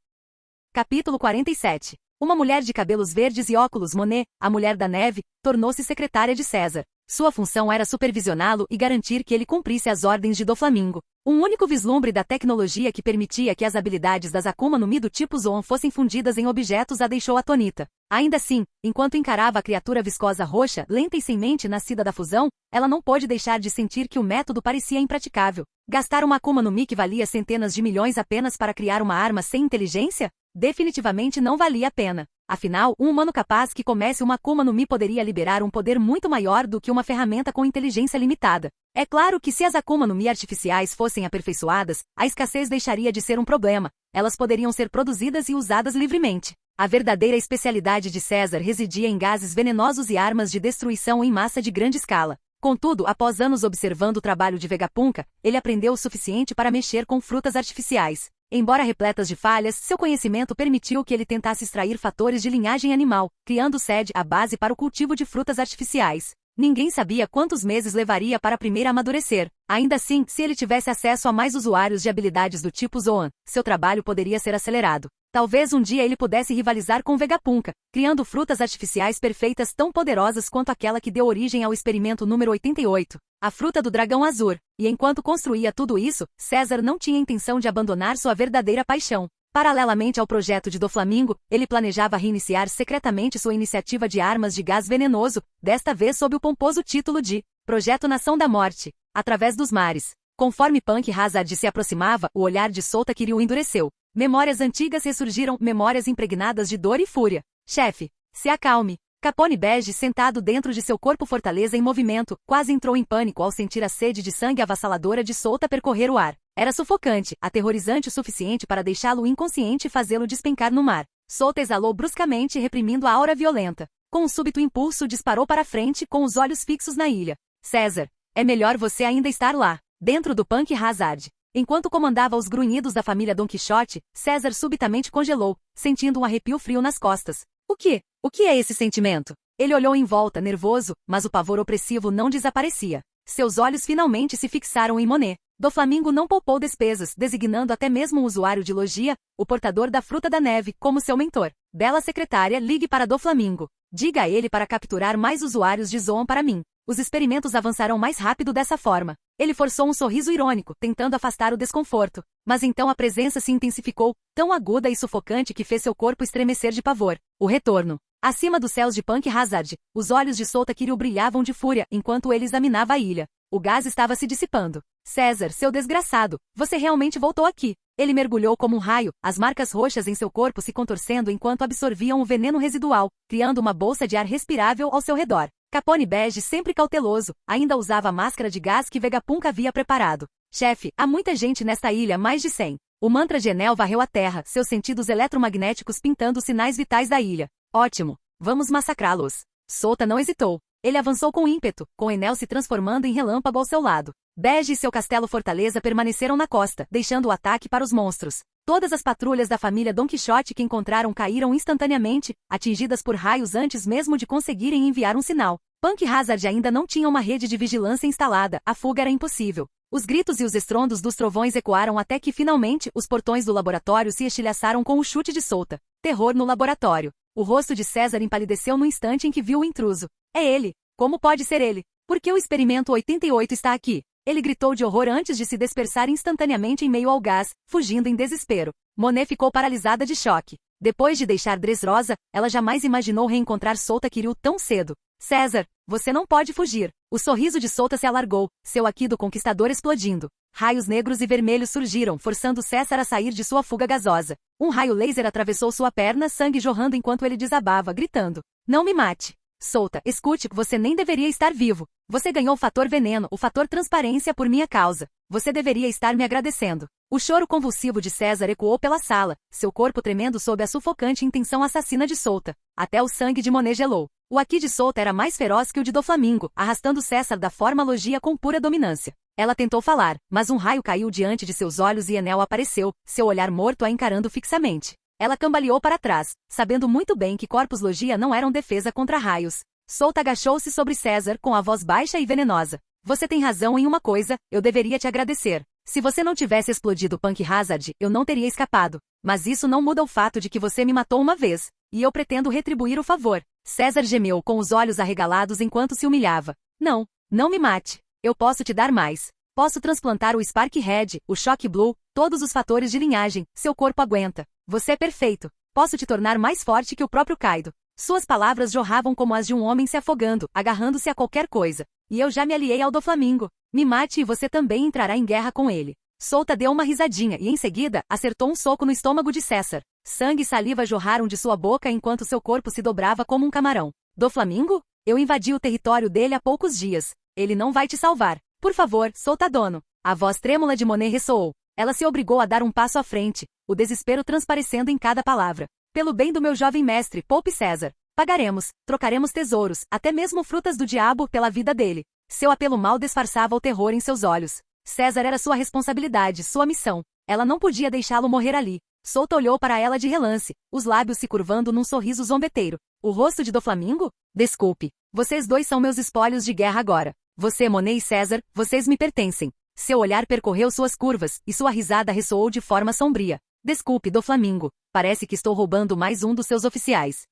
Capítulo 47. Uma mulher de cabelos verdes e óculos Monet, a Mulher da Neve, tornou-se secretária de César. Sua função era supervisioná-lo e garantir que ele cumprisse as ordens de Doflamingo. Um único vislumbre da tecnologia que permitia que as habilidades das Akuma no Mi do tipo Zoan fossem fundidas em objetos a deixou atônita. Ainda assim, enquanto encarava a criatura viscosa roxa, lenta e sem mente nascida da fusão, ela não pôde deixar de sentir que o método parecia impraticável. Gastar uma Akuma no Mi que valia centenas de milhões apenas para criar uma arma sem inteligência? Definitivamente não valia a pena. Afinal, um humano capaz que comece uma Akuma no Mi poderia liberar um poder muito maior do que uma ferramenta com inteligência limitada. É claro que se as Akuma no Mi artificiais fossem aperfeiçoadas, a escassez deixaria de ser um problema. Elas poderiam ser produzidas e usadas livremente. A verdadeira especialidade de César residia em gases venenosos e armas de destruição em massa de grande escala. Contudo, após anos observando o trabalho de Vegapunka, ele aprendeu o suficiente para mexer com frutas artificiais. Embora repletas de falhas, seu conhecimento permitiu que ele tentasse extrair fatores de linhagem animal, criando SED, a base para o cultivo de frutas artificiais. Ninguém sabia quantos meses levaria para a primeira amadurecer. Ainda assim, se ele tivesse acesso a mais usuários de habilidades do tipo Zoan, seu trabalho poderia ser acelerado. Talvez um dia ele pudesse rivalizar com Vegapunka, criando frutas artificiais perfeitas tão poderosas quanto aquela que deu origem ao experimento número 88, a fruta do dragão azul. E enquanto construía tudo isso, César não tinha intenção de abandonar sua verdadeira paixão. Paralelamente ao projeto de Doflamingo, ele planejava reiniciar secretamente sua iniciativa de armas de gás venenoso, desta vez sob o pomposo título de Projeto Nação da Morte, através dos mares. Conforme Punk Hazard se aproximava, o olhar de Sota Kiryu endureceu. Memórias antigas ressurgiram, memórias impregnadas de dor e fúria. Chefe, se acalme. Capone Bege, sentado dentro de seu corpo fortaleza em movimento, quase entrou em pânico ao sentir a sede de sangue avassaladora de Sota percorrer o ar. Era sufocante, aterrorizante o suficiente para deixá-lo inconsciente e fazê-lo despencar no mar. Sota exalou bruscamente, reprimindo a aura violenta. Com um súbito impulso disparou para frente com os olhos fixos na ilha. César, é melhor você ainda estar lá, dentro do Punk Hazard. Enquanto comandava os grunhidos da família Don Quixote, César subitamente congelou, sentindo um arrepio frio nas costas. O que? O que é esse sentimento? Ele olhou em volta, nervoso, mas o pavor opressivo não desaparecia. Seus olhos finalmente se fixaram em Monet. Doflamingo não poupou despesas, designando até mesmo um usuário de logia, o portador da fruta da neve, como seu mentor. Bela secretária, ligue para Doflamingo. Diga a ele para capturar mais usuários de Zoan para mim. Os experimentos avançarão mais rápido dessa forma. Ele forçou um sorriso irônico, tentando afastar o desconforto. Mas então a presença se intensificou, tão aguda e sufocante que fez seu corpo estremecer de pavor. O retorno. Acima dos céus de Punk Hazard, os olhos de Solta Kiryu brilhavam de fúria enquanto ele examinava a ilha. O gás estava se dissipando. César, seu desgraçado, você realmente voltou aqui. Ele mergulhou como um raio, as marcas roxas em seu corpo se contorcendo enquanto absorviam o veneno residual, criando uma bolsa de ar respirável ao seu redor. Capone Bege, sempre cauteloso, ainda usava a máscara de gás que Vegapunk havia preparado. Chefe, há muita gente nesta ilha, mais de 100. O mantra de Enel varreu a terra, seus sentidos eletromagnéticos pintando os sinais vitais da ilha. Ótimo. Vamos massacrá-los. Solta não hesitou. Ele avançou com ímpeto, com Enel se transformando em relâmpago ao seu lado. Bege e seu castelo-fortaleza permaneceram na costa, deixando o ataque para os monstros. Todas as patrulhas da família Don Quixote que encontraram caíram instantaneamente, atingidas por raios antes mesmo de conseguirem enviar um sinal. Punk Hazard ainda não tinha uma rede de vigilância instalada, a fuga era impossível. Os gritos e os estrondos dos trovões ecoaram até que, finalmente, os portões do laboratório se estilhaçaram com o chute de Solta. Terror no laboratório. O rosto de César empalideceu no instante em que viu o intruso. É ele. Como pode ser ele? Por que o experimento 88 está aqui? Ele gritou de horror antes de se dispersar instantaneamente em meio ao gás, fugindo em desespero. Monet ficou paralisada de choque. Depois de deixar Dressrosa, ela jamais imaginou reencontrar Solta Kiryu tão cedo. César, você não pode fugir. O sorriso de Solta se alargou, seu aqui do conquistador explodindo. Raios negros e vermelhos surgiram, forçando César a sair de sua fuga gasosa. Um raio laser atravessou sua perna, sangue jorrando enquanto ele desabava, gritando. Não me mate. Solta, escute, você nem deveria estar vivo. Você ganhou o fator veneno, o fator transparência por minha causa. Você deveria estar me agradecendo. O choro convulsivo de César ecoou pela sala, seu corpo tremendo sob a sufocante intenção assassina de Solta. Até o sangue de Monet gelou. O aqui de Solta era mais feroz que o de Doflamingo, arrastando César da forma logia com pura dominância. Ela tentou falar, mas um raio caiu diante de seus olhos e Enel apareceu, seu olhar morto a encarando fixamente. Ela cambaleou para trás, sabendo muito bem que corpos logia não eram defesa contra raios. Solta agachou-se sobre César com a voz baixa e venenosa. Você tem razão em uma coisa, eu deveria te agradecer. Se você não tivesse explodido Punk Hazard, eu não teria escapado. Mas isso não muda o fato de que você me matou uma vez, e eu pretendo retribuir o favor. César gemeu com os olhos arregalados enquanto se humilhava. Não, não me mate. Eu posso te dar mais. Posso transplantar o Spark Red, o Shock Blue, todos os fatores de linhagem, seu corpo aguenta. Você é perfeito. Posso te tornar mais forte que o próprio Kaido. Suas palavras jorravam como as de um homem se afogando, agarrando-se a qualquer coisa. E eu já me aliei ao Doflamingo. Me mate e você também entrará em guerra com ele. Solta deu uma risadinha e, em seguida, acertou um soco no estômago de César. Sangue e saliva jorraram de sua boca enquanto seu corpo se dobrava como um camarão. Doflamingo? Eu invadi o território dele há poucos dias. Ele não vai te salvar. Por favor, Solta dono. A voz trêmula de Monet ressoou. Ela se obrigou a dar um passo à frente, o desespero transparecendo em cada palavra. Pelo bem do meu jovem mestre, poupe César. Pagaremos, trocaremos tesouros, até mesmo frutas do diabo, pela vida dele. Seu apelo mal disfarçava o terror em seus olhos. César era sua responsabilidade, sua missão. Ela não podia deixá-lo morrer ali. Solta olhou para ela de relance, os lábios se curvando num sorriso zombeteiro. O rosto de Doflamingo? Desculpe. Vocês dois são meus espólios de guerra agora. Você, Monet e César, vocês me pertencem. Seu olhar percorreu suas curvas, e sua risada ressoou de forma sombria. Desculpe, Doflamingo. Parece que estou roubando mais um dos seus oficiais.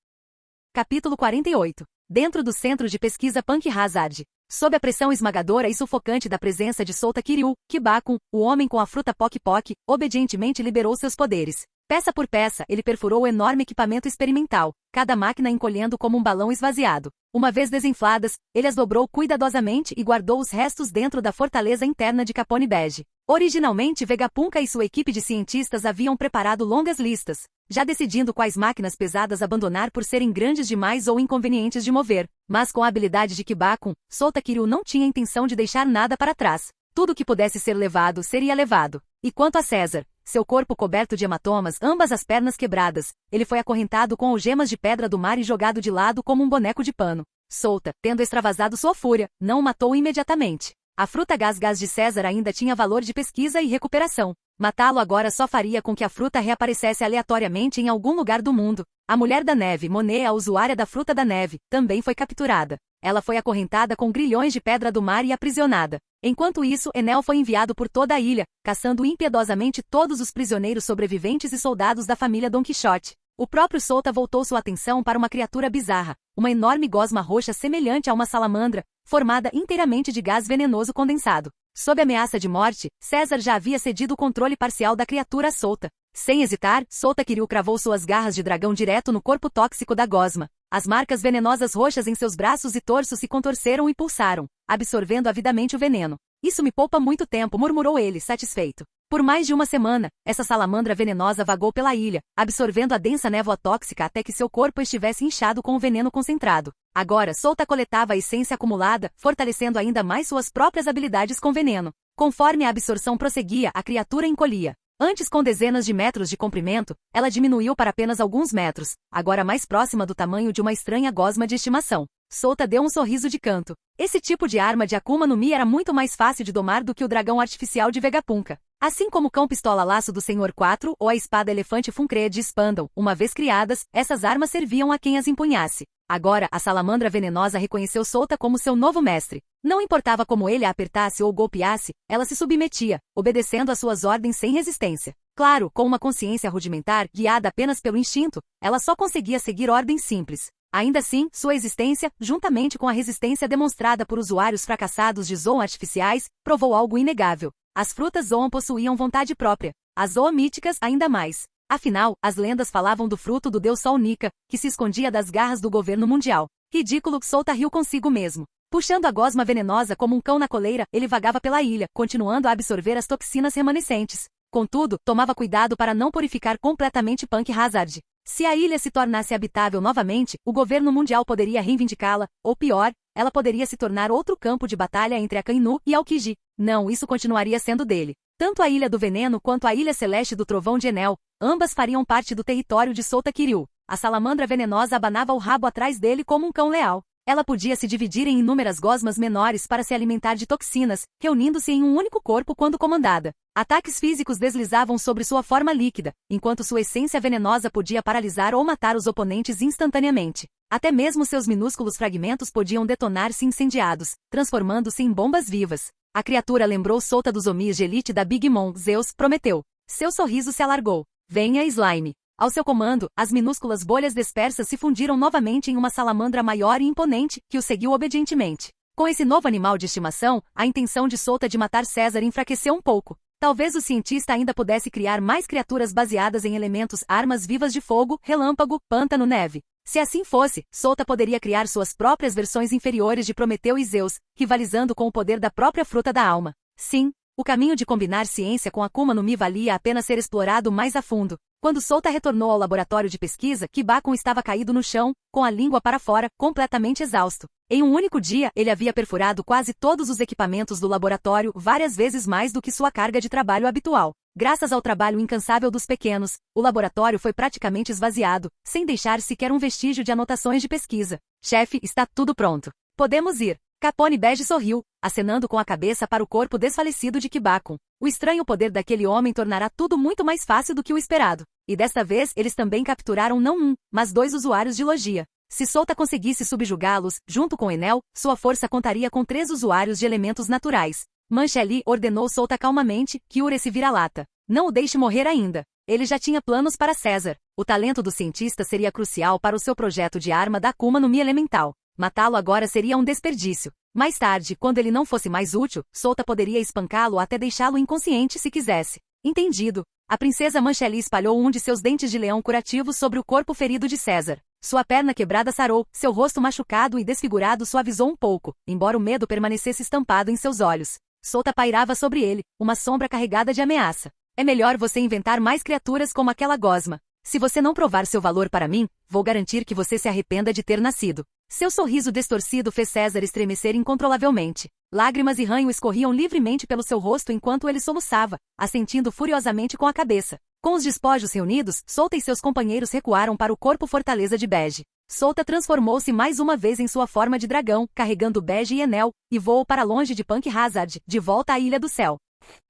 Capítulo 48. Dentro do centro de pesquisa Punk Hazard. Sob a pressão esmagadora e sufocante da presença de Solta Kiryu, Kibakun, o homem com a fruta Poc Poc, obedientemente liberou seus poderes. Peça por peça, ele perfurou o enorme equipamento experimental, cada máquina encolhendo como um balão esvaziado. Uma vez desinfladas, ele as dobrou cuidadosamente e guardou os restos dentro da fortaleza interna de Capone Bege. Originalmente, Vegapunk e sua equipe de cientistas haviam preparado longas listas, já decidindo quais máquinas pesadas abandonar por serem grandes demais ou inconvenientes de mover. Mas com a habilidade de Kibakun, Solta Kiryu não tinha intenção de deixar nada para trás. Tudo que pudesse ser levado seria levado. E quanto a César, seu corpo coberto de hematomas, ambas as pernas quebradas. Ele foi acorrentado com algemas de pedra do mar e jogado de lado como um boneco de pano. Sota, tendo extravasado sua fúria, não o matou imediatamente. A fruta gás de César ainda tinha valor de pesquisa e recuperação. Matá-lo agora só faria com que a fruta reaparecesse aleatoriamente em algum lugar do mundo. A mulher da neve, Monet, a usuária da fruta da neve, também foi capturada. Ela foi acorrentada com grilhões de pedra do mar e aprisionada. Enquanto isso, Enel foi enviado por toda a ilha, caçando impiedosamente todos os prisioneiros sobreviventes e soldados da família Don Quixote. O próprio Sota voltou sua atenção para uma criatura bizarra, uma enorme gosma roxa semelhante a uma salamandra, formada inteiramente de gás venenoso condensado. Sob ameaça de morte, César já havia cedido o controle parcial da criatura a Sota. Sem hesitar, Sota Kiryu cravou suas garras de dragão direto no corpo tóxico da gosma. As marcas venenosas roxas em seus braços e torso se contorceram e pulsaram, absorvendo avidamente o veneno. Isso me poupa muito tempo, murmurou ele, satisfeito. Por mais de uma semana, essa salamandra venenosa vagou pela ilha, absorvendo a densa névoa tóxica até que seu corpo estivesse inchado com o veneno concentrado. Agora, Sota coletava a essência acumulada, fortalecendo ainda mais suas próprias habilidades com veneno. Conforme a absorção prosseguia, a criatura encolhia. Antes com dezenas de metros de comprimento, ela diminuiu para apenas alguns metros, agora mais próxima do tamanho de uma estranha gosma de estimação. Sota deu um sorriso de canto. Esse tipo de arma de Akuma no Mi era muito mais fácil de domar do que o dragão artificial de Vegapunk. Assim como o cão pistola-laço do Senhor 4 ou a espada elefante Funkre de Spandau, uma vez criadas, essas armas serviam a quem as empunhasse. Agora, a salamandra venenosa reconheceu Sota como seu novo mestre. Não importava como ele a apertasse ou golpeasse, ela se submetia, obedecendo às suas ordens sem resistência. Claro, com uma consciência rudimentar, guiada apenas pelo instinto, ela só conseguia seguir ordens simples. Ainda assim, sua existência, juntamente com a resistência demonstrada por usuários fracassados de Zoan artificiais, provou algo inegável. As frutas Zoan possuíam vontade própria. As Zoan míticas ainda mais. Afinal, as lendas falavam do fruto do deus Sol Nika, que se escondia das garras do governo mundial. Ridículo, Sota riu consigo mesmo. Puxando a gosma venenosa como um cão na coleira, ele vagava pela ilha, continuando a absorver as toxinas remanescentes. Contudo, tomava cuidado para não purificar completamente Punk Hazard. Se a ilha se tornasse habitável novamente, o governo mundial poderia reivindicá-la, ou pior, ela poderia se tornar outro campo de batalha entre Akainu e Aokiji. Não, isso continuaria sendo dele. Tanto a Ilha do Veneno quanto a Ilha Celeste do Trovão de Enel, ambas fariam parte do território de Sota Kiryu. A salamandra venenosa abanava o rabo atrás dele como um cão leal. Ela podia se dividir em inúmeras gosmas menores para se alimentar de toxinas, reunindo-se em um único corpo quando comandada. Ataques físicos deslizavam sobre sua forma líquida, enquanto sua essência venenosa podia paralisar ou matar os oponentes instantaneamente. Até mesmo seus minúsculos fragmentos podiam detonar-se incendiados, transformando-se em bombas vivas. A criatura lembrou Sota dos Omis de elite da Big Mom. Zeus prometeu. Seu sorriso se alargou. Venha, Slime. Ao seu comando, as minúsculas bolhas dispersas se fundiram novamente em uma salamandra maior e imponente, que o seguiu obedientemente. Com esse novo animal de estimação, a intenção de Sota de matar César enfraqueceu um pouco. Talvez o cientista ainda pudesse criar mais criaturas baseadas em elementos, armas vivas de fogo, relâmpago, pântano, neve. Se assim fosse, Sota poderia criar suas próprias versões inferiores de Prometeu e Zeus, rivalizando com o poder da própria fruta da alma. Sim, o caminho de combinar ciência com Akuma no Mi valia a pena ser explorado mais a fundo. Quando Sota retornou ao laboratório de pesquisa, Kibakun estava caído no chão, com a língua para fora, completamente exausto. Em um único dia, ele havia perfurado quase todos os equipamentos do laboratório, várias vezes mais do que sua carga de trabalho habitual. Graças ao trabalho incansável dos pequenos, o laboratório foi praticamente esvaziado, sem deixar sequer um vestígio de anotações de pesquisa. Chefe, está tudo pronto. Podemos ir. Capone Bege sorriu, acenando com a cabeça para o corpo desfalecido de Kibakun. O estranho poder daquele homem tornará tudo muito mais fácil do que o esperado. E desta vez, eles também capturaram não um, mas 2 usuários de logia. Se Sota conseguisse subjugá-los, junto com Enel, sua força contaria com 3 usuários de elementos naturais. Mancheli ordenou Sota calmamente, Kyure esse vira-lata. Não o deixe morrer ainda. Ele já tinha planos para César. O talento do cientista seria crucial para o seu projeto de arma da Akuma no Mi elemental. Matá-lo agora seria um desperdício. Mais tarde, quando ele não fosse mais útil, Sota poderia espancá-lo até deixá-lo inconsciente se quisesse. Entendido. A princesa Mancheli espalhou um de seus dentes de leão curativos sobre o corpo ferido de César. Sua perna quebrada sarou, seu rosto machucado e desfigurado suavizou um pouco, embora o medo permanecesse estampado em seus olhos. Sota pairava sobre ele, uma sombra carregada de ameaça. É melhor você inventar mais criaturas como aquela gosma. Se você não provar seu valor para mim, vou garantir que você se arrependa de ter nascido. Seu sorriso distorcido fez César estremecer incontrolavelmente. Lágrimas e ranho escorriam livremente pelo seu rosto enquanto ele soluçava, assentindo furiosamente com a cabeça. Com os despojos reunidos, Souta e seus companheiros recuaram para o corpo fortaleza de Bege. Souta transformou-se mais uma vez em sua forma de dragão, carregando Bege e Enel, e voou para longe de Punk Hazard, de volta à Ilha do Céu.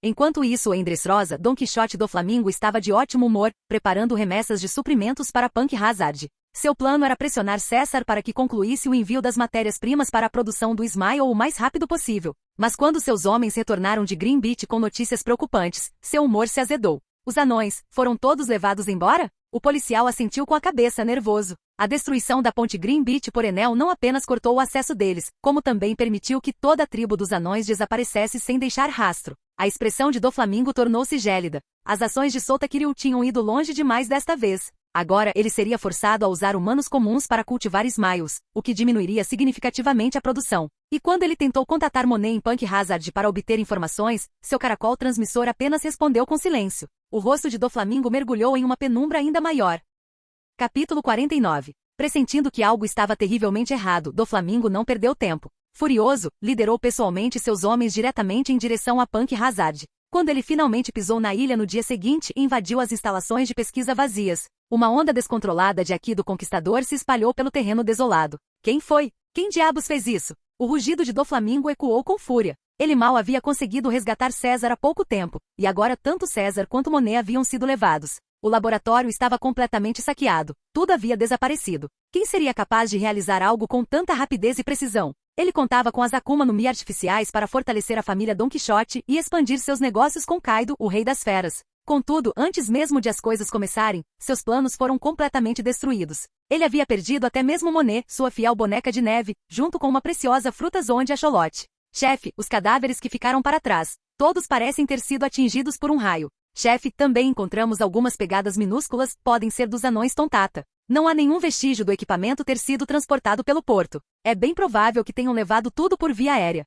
Enquanto isso, em Dressrosa, Dom Quixote do Flamingo estava de ótimo humor, preparando remessas de suprimentos para Punk Hazard. Seu plano era pressionar César para que concluísse o envio das matérias-primas para a produção do Smile o mais rápido possível. Mas quando seus homens retornaram de Green Beach com notícias preocupantes, seu humor se azedou. Os anões foram todos levados embora? O policial assentiu com a cabeça, nervoso. A destruição da ponte Green Beach por Enel não apenas cortou o acesso deles, como também permitiu que toda a tribo dos anões desaparecesse sem deixar rastro. A expressão de Doflamingo tornou-se gélida. As ações de Souta Kiryu tinham ido longe demais desta vez. Agora ele seria forçado a usar humanos comuns para cultivar Smiles, o que diminuiria significativamente a produção. E quando ele tentou contatar Monet em Punk Hazard para obter informações, seu caracol transmissor apenas respondeu com silêncio. O rosto de Doflamingo mergulhou em uma penumbra ainda maior. Capítulo 49. Pressentindo que algo estava terrivelmente errado, Doflamingo não perdeu tempo. Furioso, liderou pessoalmente seus homens diretamente em direção a Punk Hazard. Quando ele finalmente pisou na ilha no dia seguinte e invadiu as instalações de pesquisa vazias, uma onda descontrolada de Aki do Conquistador se espalhou pelo terreno desolado. Quem foi? Quem diabos fez isso? O rugido de Doflamingo ecoou com fúria. Ele mal havia conseguido resgatar César há pouco tempo, e agora tanto César quanto Monet haviam sido levados. O laboratório estava completamente saqueado. Tudo havia desaparecido. Quem seria capaz de realizar algo com tanta rapidez e precisão? Ele contava com as Akuma no Mi artificiais para fortalecer a família Dom Quixote e expandir seus negócios com Kaido, o Rei das Feras. Contudo, antes mesmo de as coisas começarem, seus planos foram completamente destruídos. Ele havia perdido até mesmo Monet, sua fiel boneca de neve, junto com uma preciosa fruta Zonde Axolote. Chefe, os cadáveres que ficaram para trás. Todos parecem ter sido atingidos por um raio. Chefe, também encontramos algumas pegadas minúsculas, podem ser dos anões Tontata. Não há nenhum vestígio do equipamento ter sido transportado pelo porto. É bem provável que tenham levado tudo por via aérea.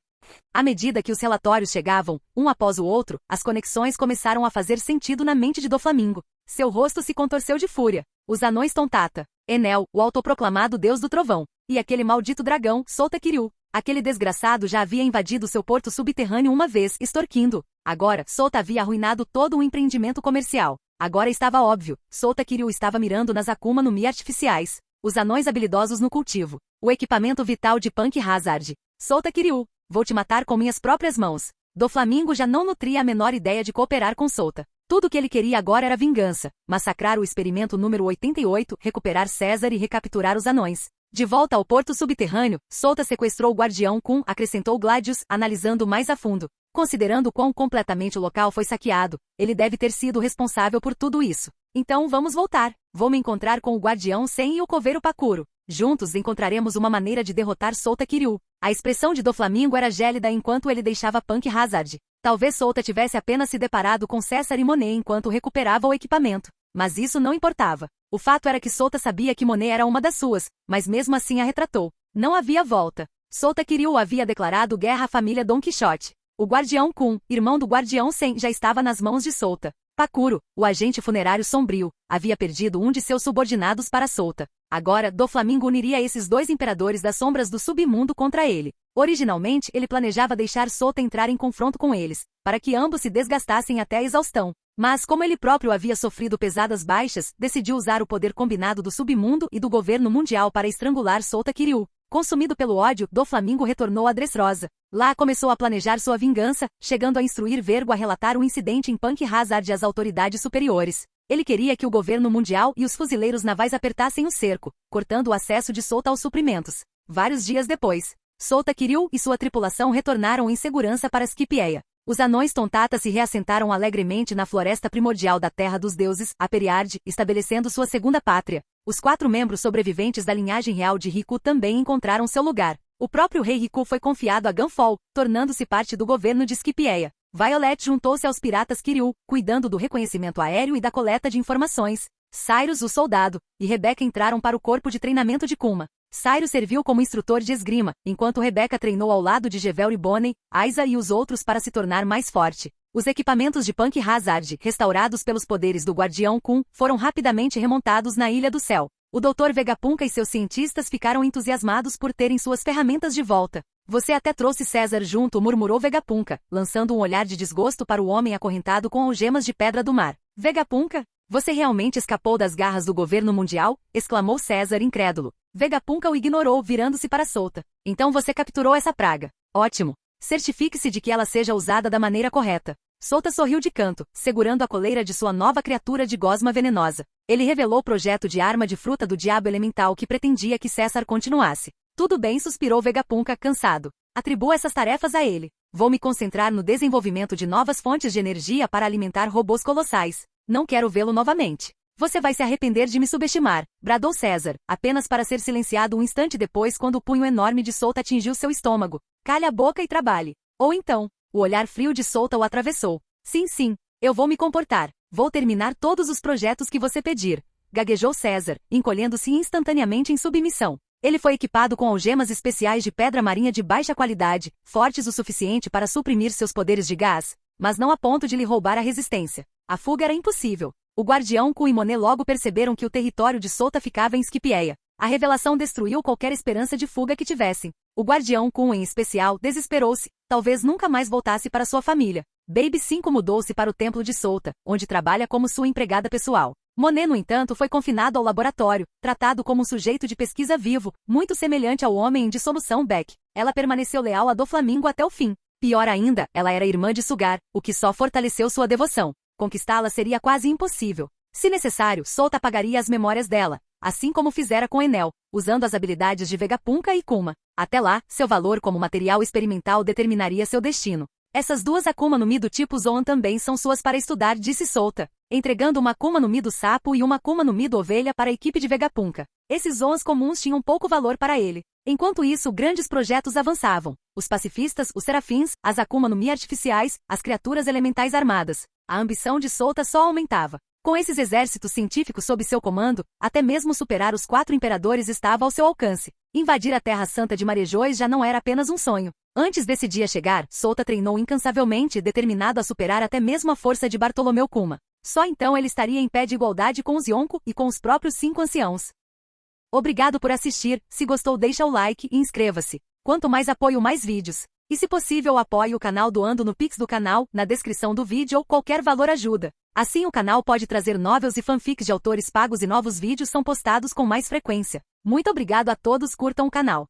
À medida que os relatórios chegavam, um após o outro, as conexões começaram a fazer sentido na mente de Doflamingo. Seu rosto se contorceu de fúria. Os anões Tontata, Enel, o autoproclamado deus do trovão, e aquele maldito dragão, Souta Kiryu. Aquele desgraçado já havia invadido seu porto subterrâneo uma vez, extorquindo. Agora, Souta havia arruinado todo um empreendimento comercial. Agora estava óbvio, Souta Kiryu estava mirando nas Akuma no Mi artificiais. Os anões habilidosos no cultivo. O equipamento vital de Punk Hazard. Souta Kiryu, vou te matar com minhas próprias mãos. Doflamingo já não nutria a menor ideia de cooperar com Souta. Tudo o que ele queria agora era vingança. Massacrar o experimento número 88, recuperar César e recapturar os anões. De volta ao porto subterrâneo, Souta sequestrou o guardião Kun, acrescentou Gladius, analisando mais a fundo. Considerando quão completamente o local foi saqueado, ele deve ter sido responsável por tudo isso. Então vamos voltar. Vou me encontrar com o guardião Sen e o coveiro Pakuro. Juntos encontraremos uma maneira de derrotar Souta Kiryu. A expressão de Doflamingo era gélida enquanto ele deixava Punk Hazard. Talvez Souta tivesse apenas se deparado com César e Monet enquanto recuperava o equipamento. Mas isso não importava. O fato era que Souta sabia que Monet era uma das suas, mas mesmo assim a retratou. Não havia volta. Souta Kiryu havia declarado guerra à família Dom Quixote. O guardião Kun, irmão do guardião Sen, já estava nas mãos de Souta. Pakuro, o agente funerário sombrio, havia perdido um de seus subordinados para Souta. Agora, Doflamingo uniria esses dois imperadores das sombras do submundo contra ele. Originalmente, ele planejava deixar Souta entrar em confronto com eles, para que ambos se desgastassem até a exaustão. Mas como ele próprio havia sofrido pesadas baixas, decidiu usar o poder combinado do submundo e do governo mundial para estrangular Souta Kiryu. Consumido pelo ódio, Doflamingo retornou a Dressrosa. Lá começou a planejar sua vingança, chegando a instruir Vergo a relatar o incidente em Punk Hazard às autoridades superiores. Ele queria que o governo mundial e os fuzileiros navais apertassem o cerco, cortando o acesso de Souta aos suprimentos. Vários dias depois, Souta Kiryu e sua tripulação retornaram em segurança para Skipieia. Os anões Tontata se reassentaram alegremente na floresta primordial da Terra dos Deuses, a Periard, estabelecendo sua segunda pátria. Os 4 membros sobreviventes da linhagem real de Riku também encontraram seu lugar. O próprio rei Riku foi confiado a Gunfall, tornando-se parte do governo de Skipieia. Violet juntou-se aos piratas Kiryu, cuidando do reconhecimento aéreo e da coleta de informações. Cyrus, o soldado, e Rebecca entraram para o corpo de treinamento de Kuma. Cyrus serviu como instrutor de esgrima, enquanto Rebecca treinou ao lado de Gevel e Bonnie, Aiza e os outros para se tornar mais forte. Os equipamentos de Punk Hazard, restaurados pelos poderes do Guardião Kun, foram rapidamente remontados na Ilha do Céu. O Dr. Vegapunk e seus cientistas ficaram entusiasmados por terem suas ferramentas de volta. Você até trouxe César junto, murmurou Vegapunka, lançando um olhar de desgosto para o homem acorrentado com algemas de pedra do mar. Vegapunka? Você realmente escapou das garras do governo mundial? Exclamou César incrédulo. Vegapunka o ignorou, virando-se para Solta. Então você capturou essa praga. Ótimo. Certifique-se de que ela seja usada da maneira correta. Solta sorriu de canto, segurando a coleira de sua nova criatura de gosma venenosa. Ele revelou o projeto de arma de fruta do diabo elemental que pretendia que César continuasse. Tudo bem, suspirou Vegapunka, cansado. Atribua essas tarefas a ele. Vou me concentrar no desenvolvimento de novas fontes de energia para alimentar robôs colossais. Não quero vê-lo novamente. Você vai se arrepender de me subestimar, bradou César, apenas para ser silenciado um instante depois quando o punho enorme de Solta atingiu seu estômago. Calhe a boca e trabalhe. Ou então, o olhar frio de Solta o atravessou. Sim, eu vou me comportar. Vou terminar todos os projetos que você pedir. Gaguejou César, encolhendo-se instantaneamente em submissão. Ele foi equipado com algemas especiais de pedra marinha de baixa qualidade, fortes o suficiente para suprimir seus poderes de gás, mas não a ponto de lhe roubar a resistência. A fuga era impossível. O Guardião Kun e Monet logo perceberam que o território de Solta ficava em Scipieia. A revelação destruiu qualquer esperança de fuga que tivessem. O Guardião Kun, em especial, desesperou-se. Talvez nunca mais voltasse para sua família. Baby 5 mudou-se para o templo de Solta, onde trabalha como sua empregada pessoal. Monet, no entanto, foi confinado ao laboratório, tratado como um sujeito de pesquisa vivo, muito semelhante ao homem em dissolução Beck. Ela permaneceu leal a Doflamingo até o fim. Pior ainda, ela era irmã de Sugar, o que só fortaleceu sua devoção. Conquistá-la seria quase impossível. Se necessário, Solta apagaria as memórias dela, assim como fizera com Enel, usando as habilidades de Vegapunka e Kuma. Até lá, seu valor como material experimental determinaria seu destino. Essas duas Akuma no Mi do tipo Zoan também são suas para estudar, disse Solta, entregando uma Akuma no Mi do sapo e uma Akuma no Mi do ovelha para a equipe de Vegapunka. Esses Zoans comuns tinham pouco valor para ele. Enquanto isso, grandes projetos avançavam. Os pacifistas, os serafins, as Akuma no Mi artificiais, as criaturas elementais armadas. A ambição de Solta só aumentava. Com esses exércitos científicos sob seu comando, até mesmo superar os 4 imperadores estava ao seu alcance. Invadir a Terra Santa de Marejois já não era apenas um sonho. Antes desse dia chegar, Solta treinou incansavelmente, determinado a superar até mesmo a força de Bartolomeu Kuma. Só então ele estaria em pé de igualdade com os Yonko e com os próprios 5 anciãos. Obrigado por assistir, se gostou deixa o like e inscreva-se. Quanto mais apoio, mais vídeos. E se possível apoie o canal doando no Pix do canal, na descrição do vídeo ou qualquer valor ajuda. Assim o canal pode trazer novels e fanfics de autores pagos e novos vídeos são postados com mais frequência. Muito obrigado a todos, curtam o canal.